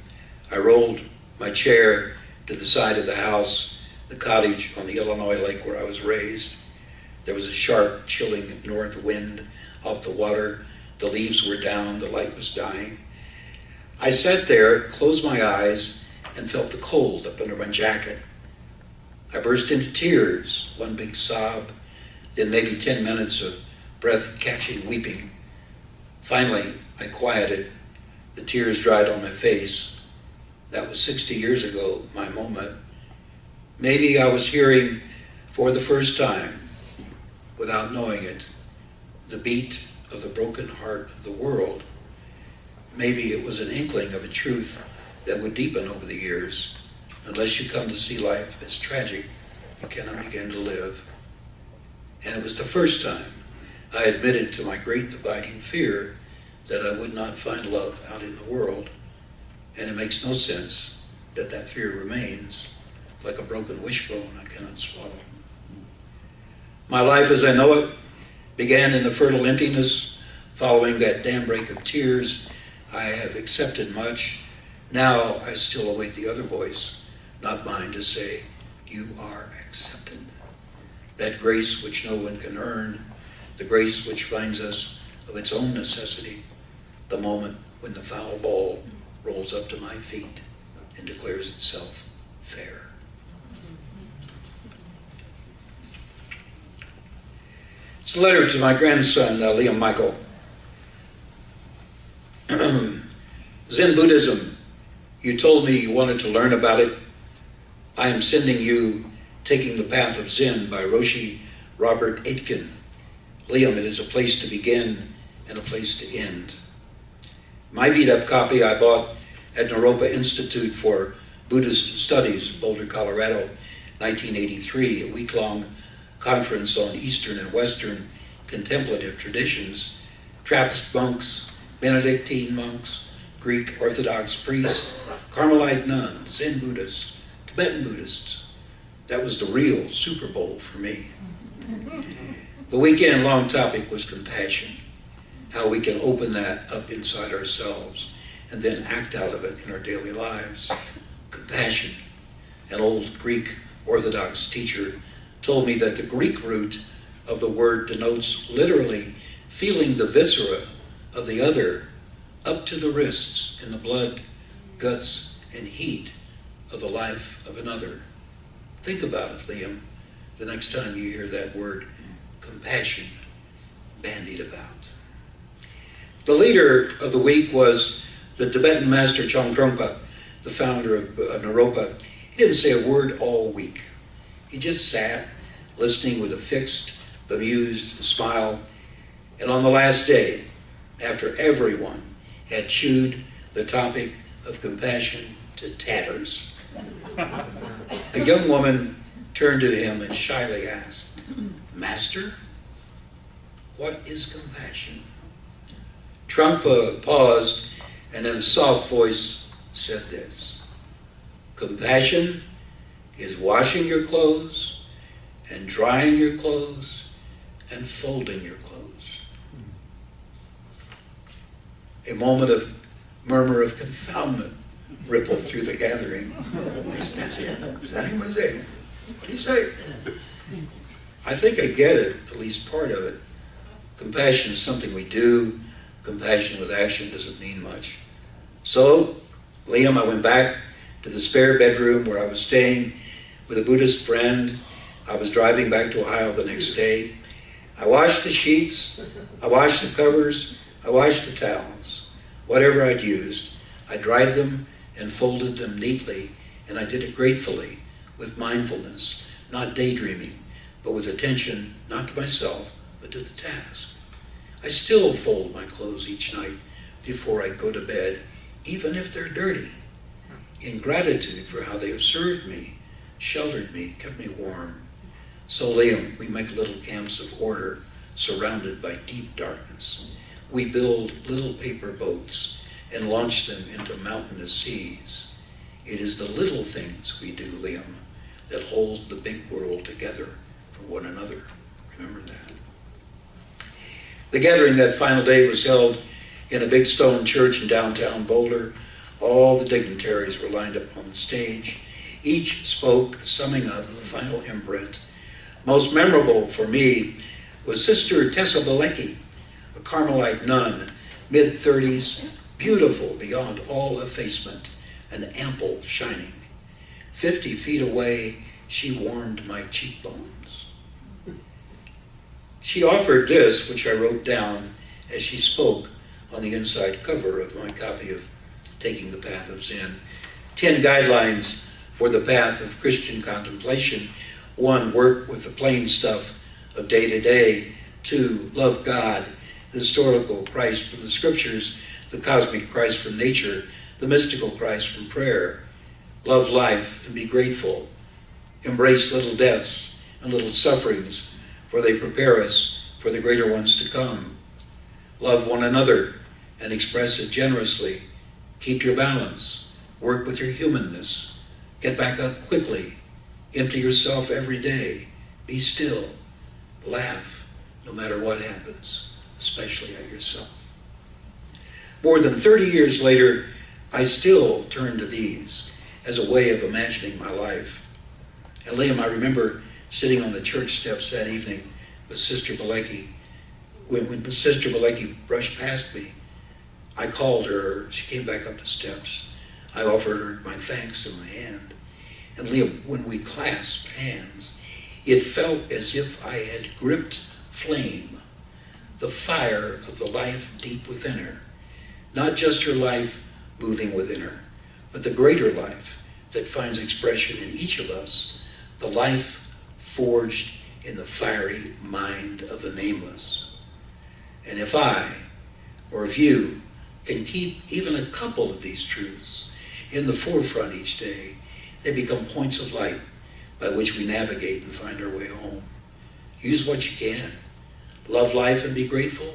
I rolled my chair to the side of the house, the cottage on the Illinois lake where I was raised. There was a sharp, chilling north wind off the water. The leaves were down, the light was dying. I sat there, closed my eyes, and felt the cold up under my jacket. I burst into tears, one big sob, then maybe 10 minutes of breath-catching weeping. Finally, I quieted. The tears dried on my face. That was 60 years ago, my moment. Maybe I was hearing for the first time, without knowing it, the beat of the broken heart of the world. Maybe it was an inkling of a truth that would deepen over the years. Unless you come to see life as tragic, you cannot begin to live. And it was the first time I admitted to my great abiding fear that I would not find love out in the world. And it makes no sense that that fear remains like a broken wishbone I cannot swallow. My life as I know it began in the fertile emptiness following that dam break of tears. I have accepted much. Now I still await the other voice, not mine, to say, you are accepted. That grace which no one can earn, the grace which finds us of its own necessity, the moment when the foul ball rolls up to my feet and declares itself fair. It's a letter to my grandson, Liam Michael. Zen Buddhism, you told me you wanted to learn about it. I am sending you Taking the Path of Zen by Roshi Robert Aitken. Liam, it is a place to begin and a place to end. My beat-up copy I bought at Naropa Institute for Buddhist Studies, Boulder, Colorado, 1983, a week-long conference on Eastern and Western contemplative traditions, Trappist monks, Benedictine monks, Greek Orthodox priests, Carmelite nuns, Zen Buddhists, Tibetan Buddhists. That was the real Super Bowl for me. The weekend-long topic was compassion, how we can open that up inside ourselves and then act out of it in our daily lives. Compassion. An old Greek Orthodox teacher told me that the Greek root of the word denotes literally feeling the viscera of the other up to the wrists in the blood, guts, and heat of the life of another. Think about it, Liam, the next time you hear that word, compassion, bandied about. The leader of the week was the Tibetan master Chong Trungpa, the founder of Naropa. He didn't say a word all week. He just sat, listening with a fixed, bemused smile. And on the last day, after everyone had chewed the topic of compassion to tatters, a young woman turned to him and shyly asked, Master, what is compassion? Trungpa paused and in a soft voice said this: compassion is washing your clothes and drying your clothes and folding your clothes. A moment of murmur of confoundment rippled through the gathering. That's it. Is that anyone saying? What do you say? I think I get it, at least part of it. Compassion is something we do. Compassion with action doesn't mean much. So, Liam, I went back to the spare bedroom where I was staying with a Buddhist friend. I was driving back to Ohio the next day. I washed the sheets, I washed the covers, I washed the towels. Whatever I'd used, I dried them and folded them neatly, and I did it gratefully, with mindfulness, not daydreaming, but with attention not to myself, but to the task. I still fold my clothes each night before I go to bed, even if they're dirty, in gratitude for how they have served me, sheltered me, kept me warm. So, Liam, we make little camps of order surrounded by deep darkness. We build little paper boats and launch them into mountainous seas. It is the little things we do, Liam, that holds the big world together for one another. Remember that. The gathering that final day was held in a big stone church in downtown Boulder. All the dignitaries were lined up on the stage. Each spoke, summing up the final imprint. Most memorable for me was Sister Tessa Bilecki, a Carmelite nun, mid-30s, beautiful beyond all effacement, and ample shining. 50 feet away, she warmed my cheekbones. She offered this, which I wrote down as she spoke on the inside cover of my copy of Taking the Path of Zen. 10 guidelines for the path of Christian contemplation. 1, work with the plain stuff of day to day. 2, love God, the historical Christ from the scriptures, the cosmic Christ from nature, the mystical Christ from prayer. Love life and be grateful. Embrace little deaths and little sufferings, for they prepare us for the greater ones to come. Love one another and express it generously. Keep your balance. Work with your humanness. Get back up quickly. Empty yourself every day. Be still. Laugh no matter what happens, especially at yourself. More than 30 years later, I still turn to these as a way of imagining my life. And Liam, I remember sitting on the church steps that evening with Sister Bilecki. When Sister Bilecki brushed past me, I called her. She came back up the steps. I offered her my thanks and my hand. And Liam, when we clasped hands, it felt as if I had gripped flame, the fire of the life deep within her. Not just her life moving within her, but the greater life that finds expression in each of us, the life forged in the fiery mind of the nameless. And if I, or if you, can keep even a couple of these truths in the forefront each day, they become points of light by which we navigate and find our way home. Use what you can. Love life and be grateful.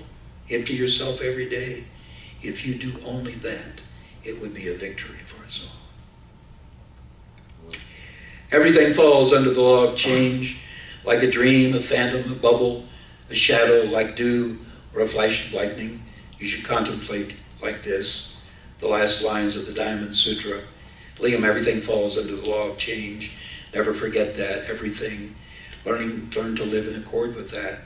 Empty yourself every day. If you do only that, it would be a victory for us all. Everything falls under the law of change, like a dream, a phantom, a bubble, a shadow, like dew, or a flash of lightning. You should contemplate like this, the last lines of the Diamond Sutra. Liam, everything falls under the law of change. Never forget that, everything. Learn to live in accord with that.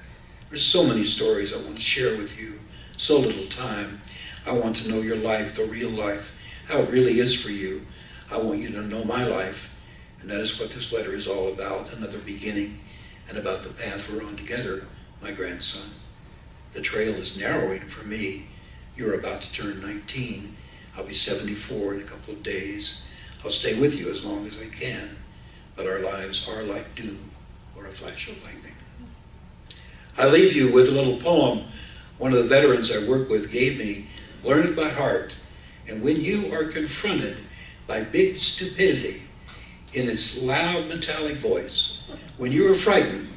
There's so many stories I want to share with you. So little time. I want to know your life, the real life, how it really is for you. I want you to know my life. And that is what this letter is all about, another beginning, and about the path we're on together, my grandson. The trail is narrowing for me. You're about to turn 19. I'll be 74 in a couple of days. I'll stay with you as long as I can. But our lives are like dew or a flash of lightning. I leave you with a little poem one of the veterans I work with gave me. Learn it by heart. And when you are confronted by big stupidity in its loud metallic voice, when you are frightened,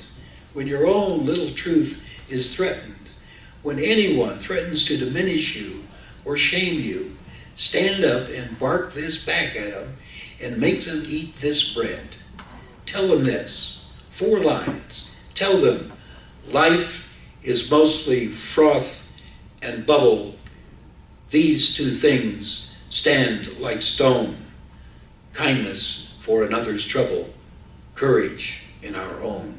when your own little truth is threatened, when anyone threatens to diminish you or shame you, stand up and bark this back at them and make them eat this bread. Tell them this, 4 lines. Tell them life is mostly froth and bubble. These 2 things stand like stone. Kindness for another's trouble, courage in our own.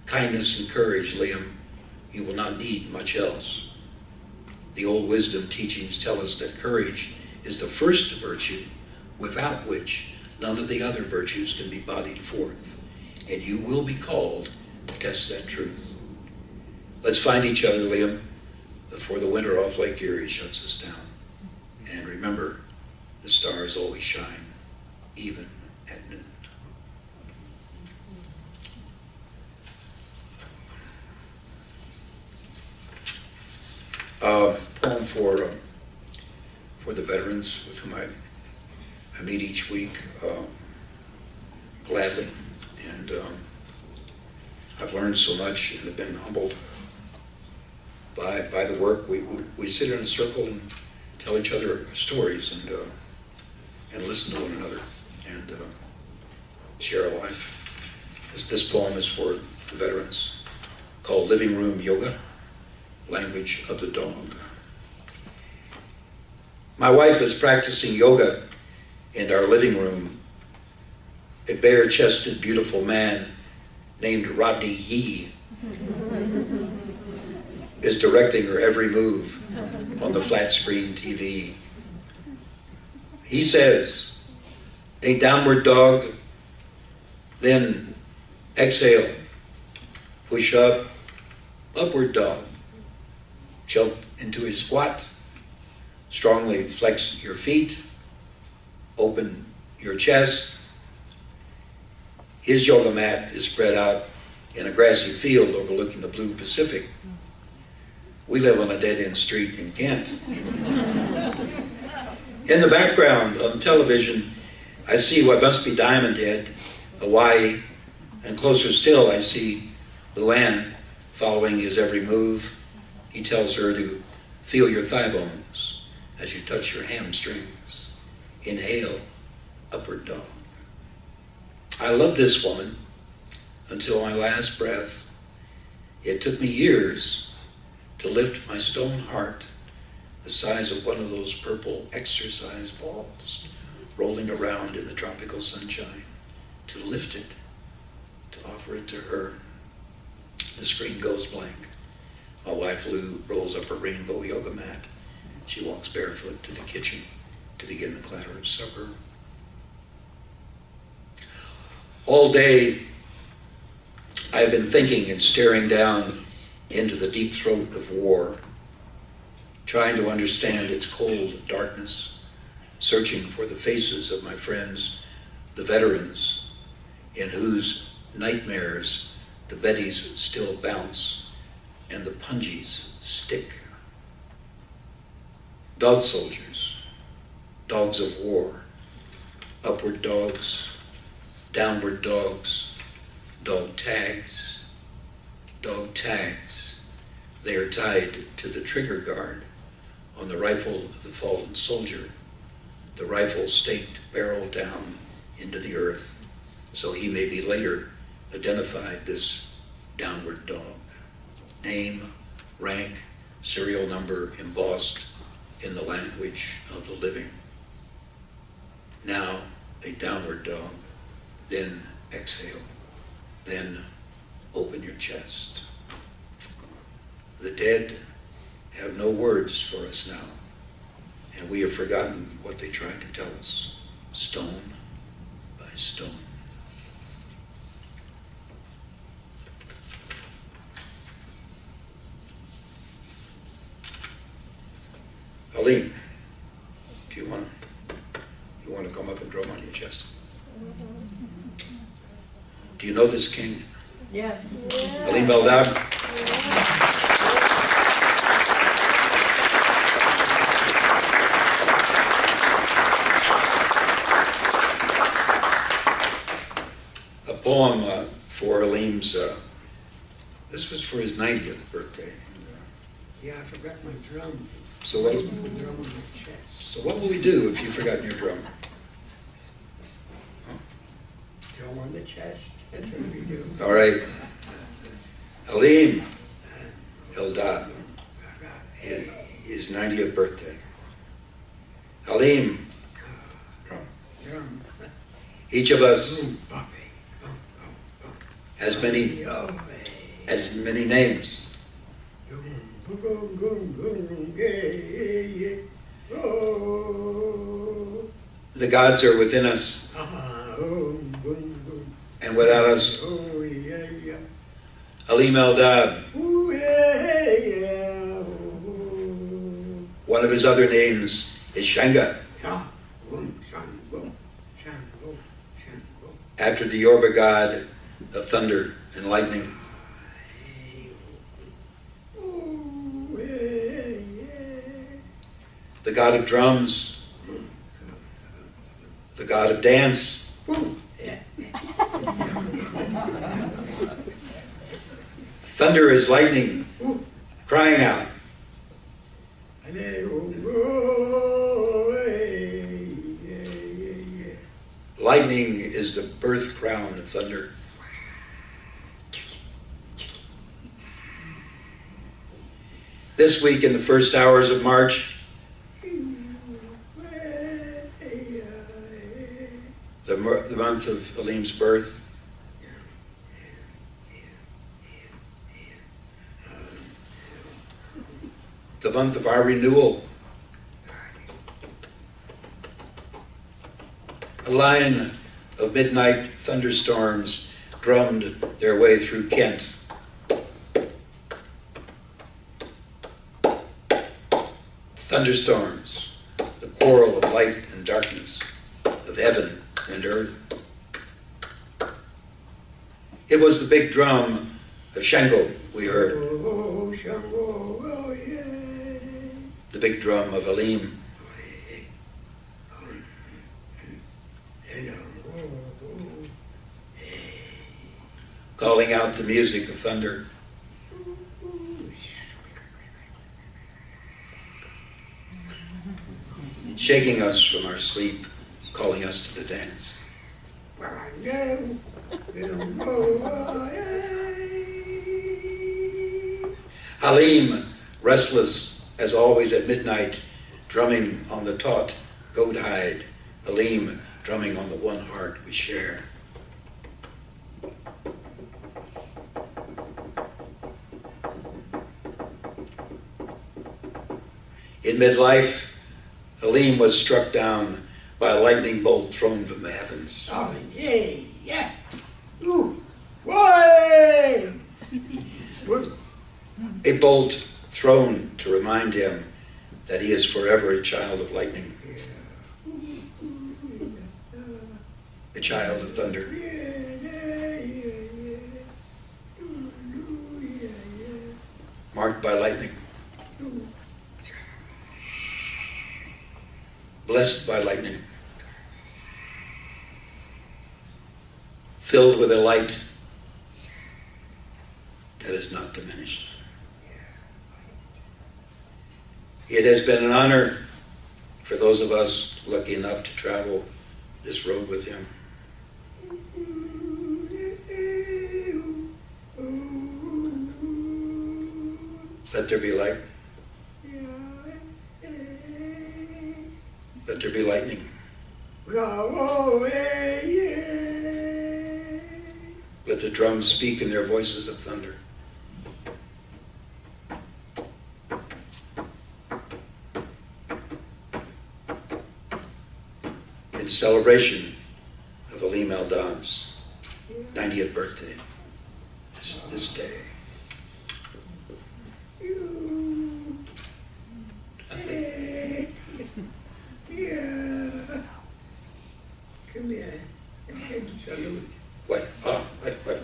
Kindness and courage, Liam, you will not need much else. The old wisdom teachings tell us that courage is the first virtue, without which none of the other virtues can be bodied forth. And you will be called to test that truth. Let's find each other, Liam, before the winter off Lake Erie shuts us down. And remember, the stars always shine, even at noon. Poem for the veterans with whom I meet each week, gladly. And I've learned so much and have been humbled by the work. We sit in a circle and tell each other stories and listen to one another and share a life. This poem is for the veterans, called Living Room Yoga, Language of the Dog. My wife is practicing yoga in our living room. A bare-chested, beautiful man named Rodney Yee is directing her every move on the flat-screen TV. He says, a downward dog, then exhale, push up, upward dog, jump into a squat, strongly flex your feet, open your chest. His yoga mat is spread out in a grassy field overlooking the blue Pacific. We live on a dead-end street in Kent. In the background on television, I see what must be Diamond Head, Hawaii, and closer still I see Luann following his every move. He tells her to feel your thigh bones as you touch your hamstrings. Inhale, upward dog. I loved this woman until my last breath. It took me years to lift my stone heart, the size of one of those purple exercise balls rolling around in the tropical sunshine, to lift it, to offer it to her. The screen goes blank. My wife Lou rolls up her rainbow yoga mat. She walks barefoot to the kitchen to begin the clatter of supper. All day, I have been thinking and staring down into the deep throat of war, trying to understand its cold darkness, searching for the faces of my friends, the veterans, in whose nightmares the Bettys still bounce and the punjies stick. Dog soldiers, dogs of war, upward dogs, downward dogs, dog tags. They are tied to the trigger guard on the rifle of the fallen soldier, the rifle staked barrel down into the earth, so he may be later identified, this downward dog. Name, rank, serial number embossed in the language of the living. Now a downward dog, then exhale, then open your chest. The dead have no words for us now, and we have forgotten what they tried to tell us, stone by stone. Aline, do you want to come up and drum on your chest? Do you know this king? Yes. Aline Beldad? A poem for Aleem's, this was for his 90th birthday. Yeah, I forgot my drum. So what, The drum on my chest. so what will we do if you've forgotten your drum? Drum on the chest. That's what we do. All right. Alim Eldad, his 90th birthday. Alim, Drum. each of us Boom, bop, bum, bum, bum. has many names. Boom, boom, boom, boom, yeah, yeah. Oh, The gods are within us, boom, boom, boom. and without us. Oh, yeah, yeah. Alim Eldad, Ooh, yeah, yeah. Oh, one of his other names is Shanga, Sha, boom, Shango, Shango, Shango. after the Yoruba god of thunder and lightning. Ooh, yeah, yeah. The god of drums, the god of dance, Boom, yeah. thunder is lightning, crying out. Lightning is the birth crown of thunder. This week in the first hours of March, the month of Alim's birth, the month of our renewal, a line of midnight thunderstorms drummed their way through Kent. Thunderstorms, the quarrel of light and darkness, of heaven and earth. It was the big drum of Shango we heard, Oh, Shango, oh, yeah. the big drum of Alim. Calling out the music of thunder. Shaking us from our sleep, calling us to the dance. Halim, restless as always at midnight, drumming on the taut goat hide. Halim, drumming on the one heart we share. In midlife, Halim was struck down by a lightning bolt thrown from the heavens. Oh, yeah, yeah. Ooh, why? A bolt thrown to remind him that he is forever a child of lightning, a child of thunder. Marked by lightning, blessed by lightning, filled with a light that is not diminished. It has been an honor for those of us lucky enough to travel this road with him. Let there be light. Let there be lightning. Let the drums speak in their voices of thunder. In celebration of Alim Eldad's 90th birthday, this day. Come here. Salute. What? Oh, what?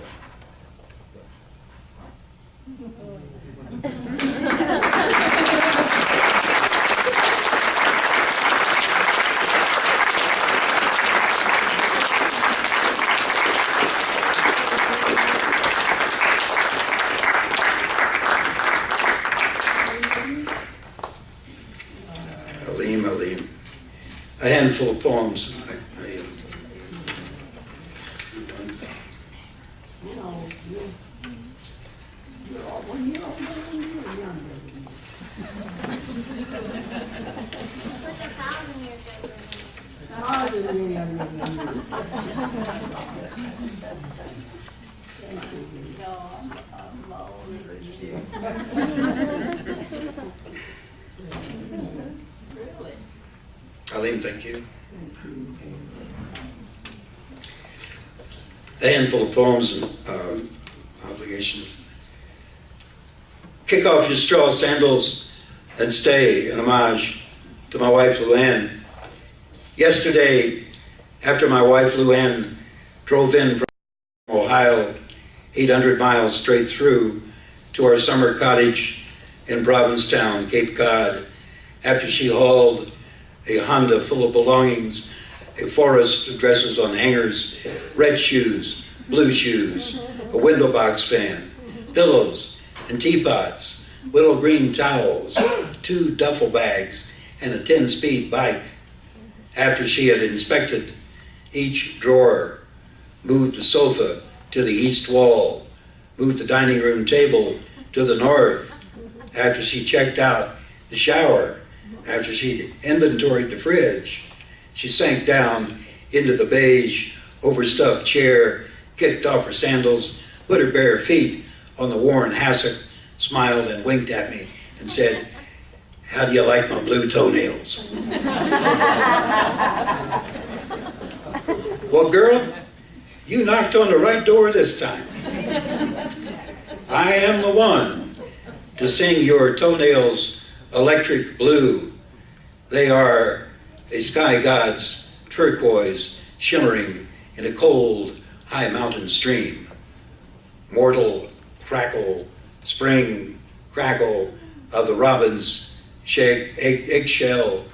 a handful of poems. You know, you're all 1 year older than me or younger than me? Oh, you're younger than me. Thank you. No, I'm older than you. Really? Eileen, thank you. A handful of poems and obligations. Kick off your straw sandals and stay, an homage to my wife Luann. Yesterday, after my wife Luann drove in from Ohio, 800 miles straight through to our summer cottage in Provincetown, Cape Cod, after she hauled a Honda full of belongings, a forest of dresses on hangers, red shoes, blue shoes, a window box fan, pillows and teapots, little green towels, 2 duffel bags, and a 10-speed bike. After she had inspected each drawer, moved the sofa to the east wall, moved the dining room table to the north, after she checked out the shower, after she inventoried the fridge, she sank down into the beige, overstuffed chair, kicked off her sandals, put her bare feet on the worn hassock, smiled and winked at me and said, "How do you like my blue toenails?" Well, girl, you knocked on the right door this time. I am the one to sing your toenails electric blue. They are a sky god's turquoise shimmering in a cold, high mountain stream. Mortal crackle, spring crackle of the robin's eggshell.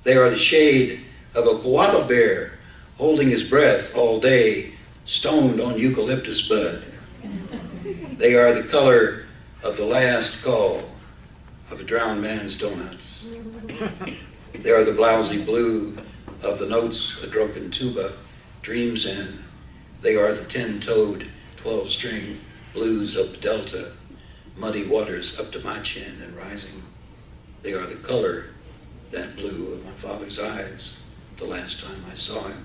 They are the shade of a koala bear holding his breath all day, stoned on eucalyptus bud. They are the color of the last call of a drowned man's donuts. They are the blousy blue of the notes a drunken tuba dreams in. They are the 10-toed, 12-string blues of the delta, muddy waters up to my chin and rising. They are the color, that blue, of my father's eyes the last time I saw him.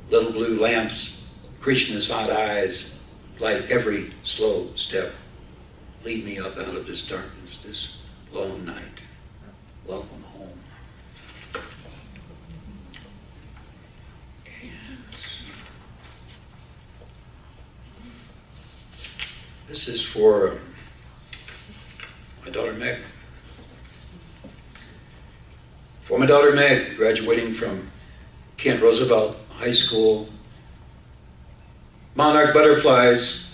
Little blue lamps, Krishna's hot eyes, light every slow step. Lead me up out of this darkness, this long night. Welcome home. Yes. This is for my daughter Meg. For my daughter Meg, graduating from Kent Roosevelt High School. Monarch butterflies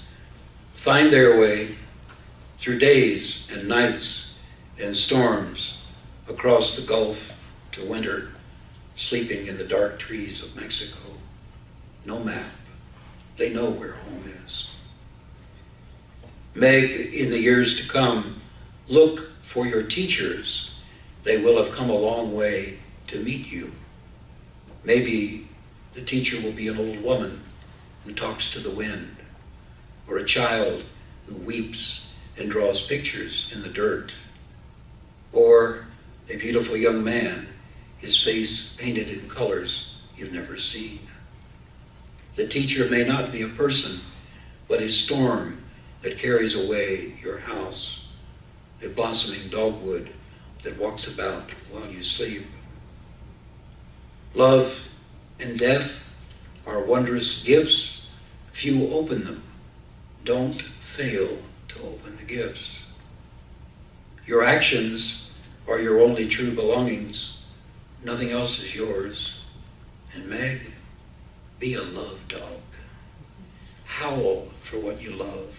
find their way through days and nights and storms across the Gulf to winter, sleeping in the dark trees of Mexico. No map. They know where home is. Meg, in the years to come, look for your teachers. They will have come a long way to meet you. Maybe the teacher will be an old woman who talks to the wind, or a child who weeps and draws pictures in the dirt, or a beautiful young man, his face painted in colors you've never seen. The teacher may not be a person, but a storm that carries away your house, a blossoming dogwood that walks about while you sleep. Love and death are wondrous gifts. Few open them. Don't fail to open the gifts. Your actions are your only true belongings. Nothing else is yours. And Meg, be a love dog. Howl for what you love.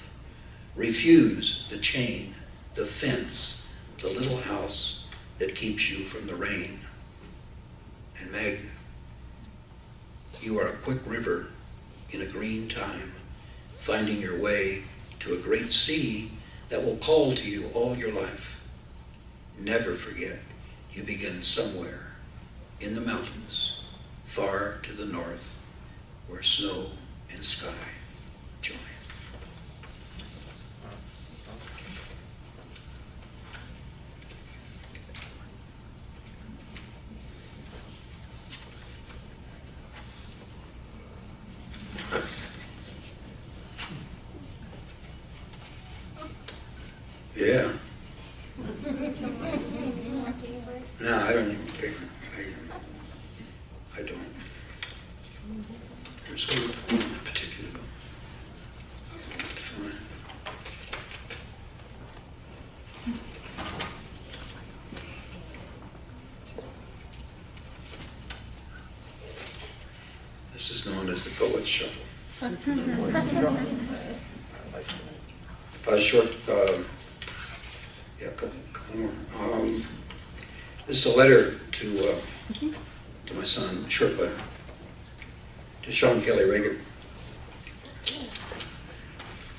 Refuse the chain, the fence, the little house that keeps you from the rain. And Meg, you are a quick river in a green time, finding your way to a great sea that will call to you all your life. Never forget, you begin somewhere in the mountains, far to the north, where snow and sky join. Yeah. No, I don't even pick them. I don't. There's one in particular. Fine. This is known as the Poet's Shuffle. Short, yeah, a couple more. This is a letter to my son, a short letter, to Sean Kelly Reagan.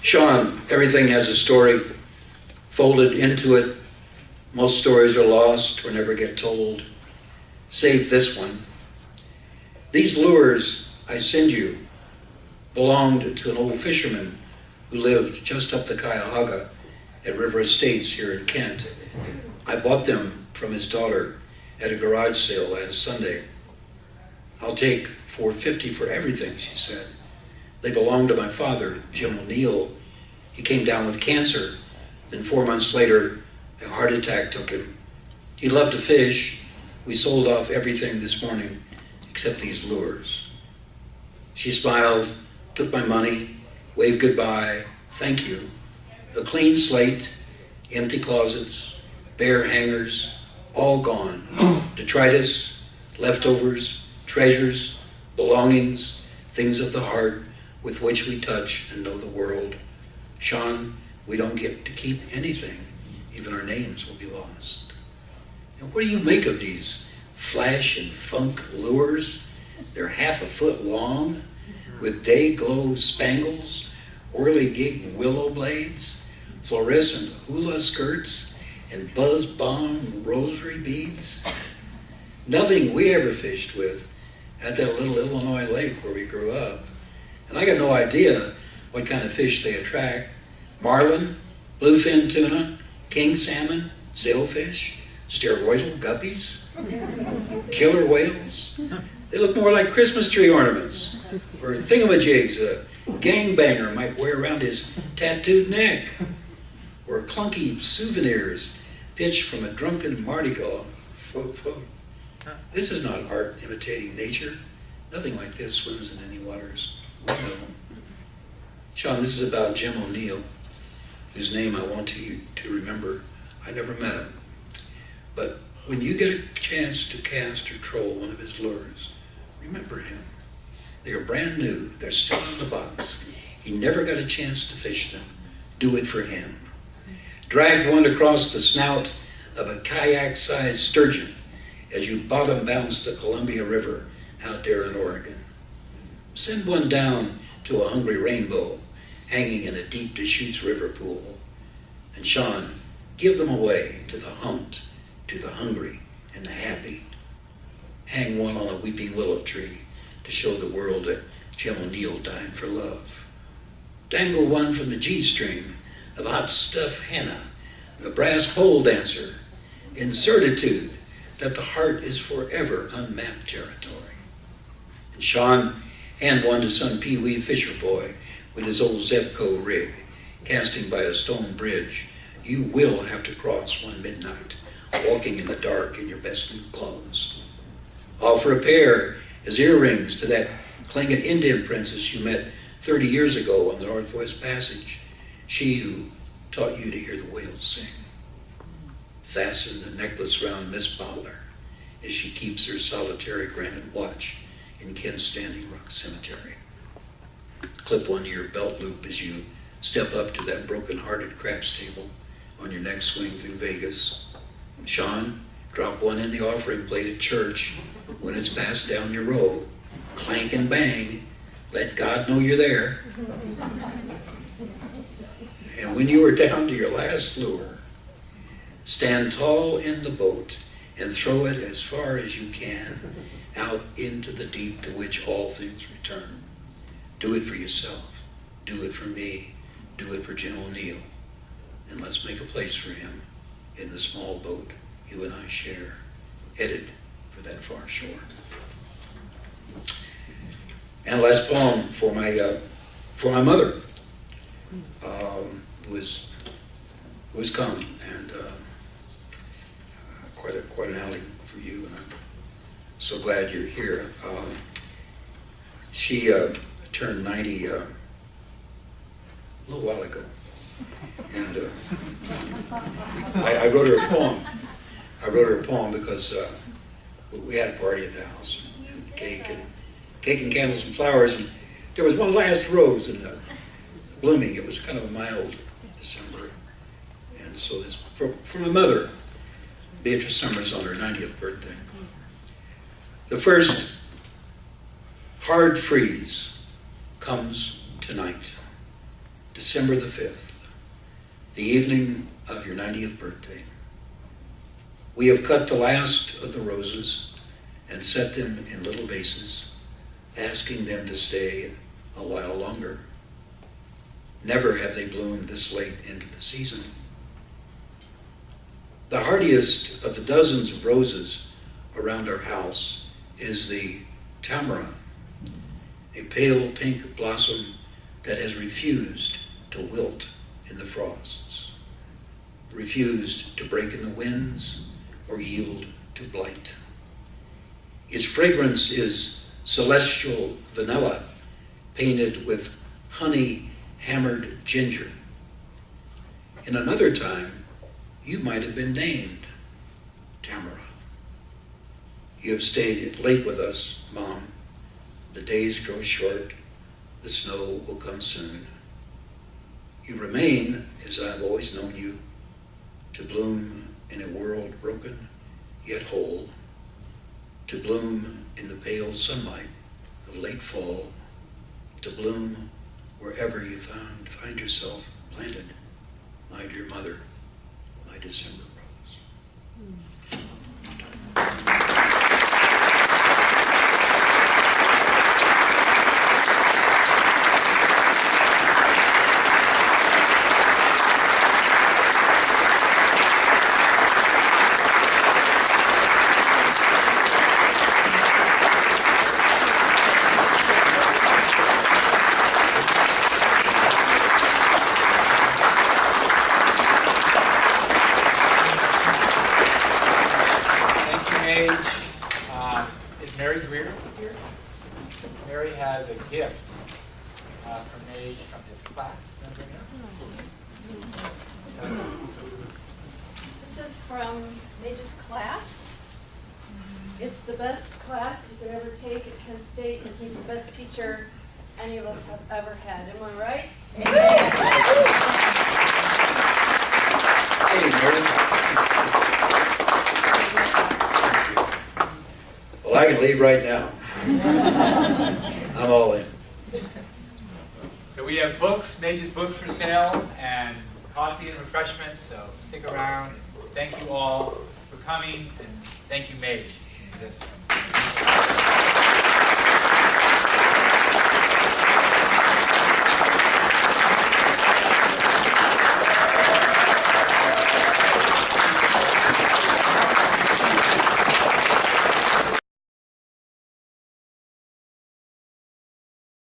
Sean, everything has a story folded into it. Most stories are lost or never get told. Save this one. These lures I send you belonged to an old fisherman who lived just up the Cuyahoga at River Estates here in Kent. I bought them from his daughter at a garage sale last Sunday. I'll take $4.50 for everything, she said. They belong to my father, Jim O'Neill. He came down with cancer. Then 4 months later, a heart attack took him. He loved to fish. We sold off everything this morning except these lures. She smiled, took my money, waved goodbye, thank you. A clean slate, empty closets, bare hangers, all gone. Detritus, leftovers, treasures, belongings, things of the heart with which we touch and know the world. Sean, we don't get to keep anything. Even our names will be lost. Now, what do you make of these flash and funk lures? They're half a foot long with day glow spangles, whirly-gig willow blades, fluorescent hula skirts, and buzz bomb rosary beads. Nothing we ever fished with at that little Illinois lake where we grew up. And I got no idea what kind of fish they attract. Marlin, bluefin tuna, king salmon, sailfish, steroidal guppies, killer whales. They look more like Christmas tree ornaments or thingamajigs a gangbanger might wear around his tattooed neck, or clunky souvenirs pitched from a drunken Mardi Gras float. This is not art imitating nature. Nothing like this swims in any waters we know. Sean, this is about Jim O'Neill, whose name I want you to remember. I never met him. But when you get a chance to cast or troll one of his lures, remember him. They are brand new. They're still in the box. He never got a chance to fish them. Do it for him. Drag one across the snout of a kayak-sized sturgeon as you bottom bounce the Columbia River out there in Oregon. Send one down to a hungry rainbow hanging in a deep Deschutes River pool. And Sean, give them away to the humped, to the hungry, and the happy. Hang one on a weeping willow tree to show the world that Jim O'Neill died for love. Dangle one from the G-string of hot stuff henna, the brass pole dancer, in certitude that the heart is forever unmapped territory. And Sean, hand one to some Pee-wee fisher boy with his old Zebco rig, casting by a stone bridge. You will have to cross one midnight, walking in the dark in your best new clothes. Offer a pair as earrings to that Tlingit Indian princess you met 30 years ago on the Northwest Passage, she who taught you to hear the whales sing. Fasten the necklace round Miss Butler as she keeps her solitary granite watch in Kent's Standing Rock Cemetery. Clip one to your belt loop as you step up to that broken-hearted craps table on your next swing through Vegas. Sean, drop one in the offering plate at church when it's passed down your row. Clank and bang. Let God know you're there. And when you are down to your last lure, stand tall in the boat and throw it as far as you can out into the deep to which all things return. Do it for yourself. Do it for me. Do it for Jim O'Neill. And let's make a place for him in the small boat you and I share, headed for that far shore. And last poem for my mother, who has come, and quite an outing for you, and I'm so glad you're here. She turned 90 a little while ago, and I wrote her a poem. I wrote her a poem because we had a party at the house, and cake and candles and flowers, and there was one last rose in the blooming. It was kind of a mild December, and so this for my mother, Beatrice Summers, on her 90th birthday. The first hard freeze comes tonight, December the 5th, the evening of your 90th birthday. We have cut the last of the roses and set them in little vases, asking them to stay a while longer. Never have they bloomed this late into the season. The hardiest of the dozens of roses around our house is the tamara, a pale pink blossom that has refused to wilt in the frosts, refused to break in the winds or yield to blight. Its fragrance is celestial vanilla painted with honey hammered ginger. In another time, you might have been named Tamara. You have stayed late with us, Mom. The days grow short. The snow will come soon. You remain, as I've always known you, to bloom in a world broken yet whole, to bloom in the pale sunlight of late fall, to bloom wherever you find yourself planted, my dear mother, my December rose. Teacher any of us have ever had. Am I right? Hey, Mary. Well, I can leave right now. I'm all in. So we have books, Major's books for sale, and coffee and refreshments, so stick around. Thank you all for coming, and thank you, Maj, for this.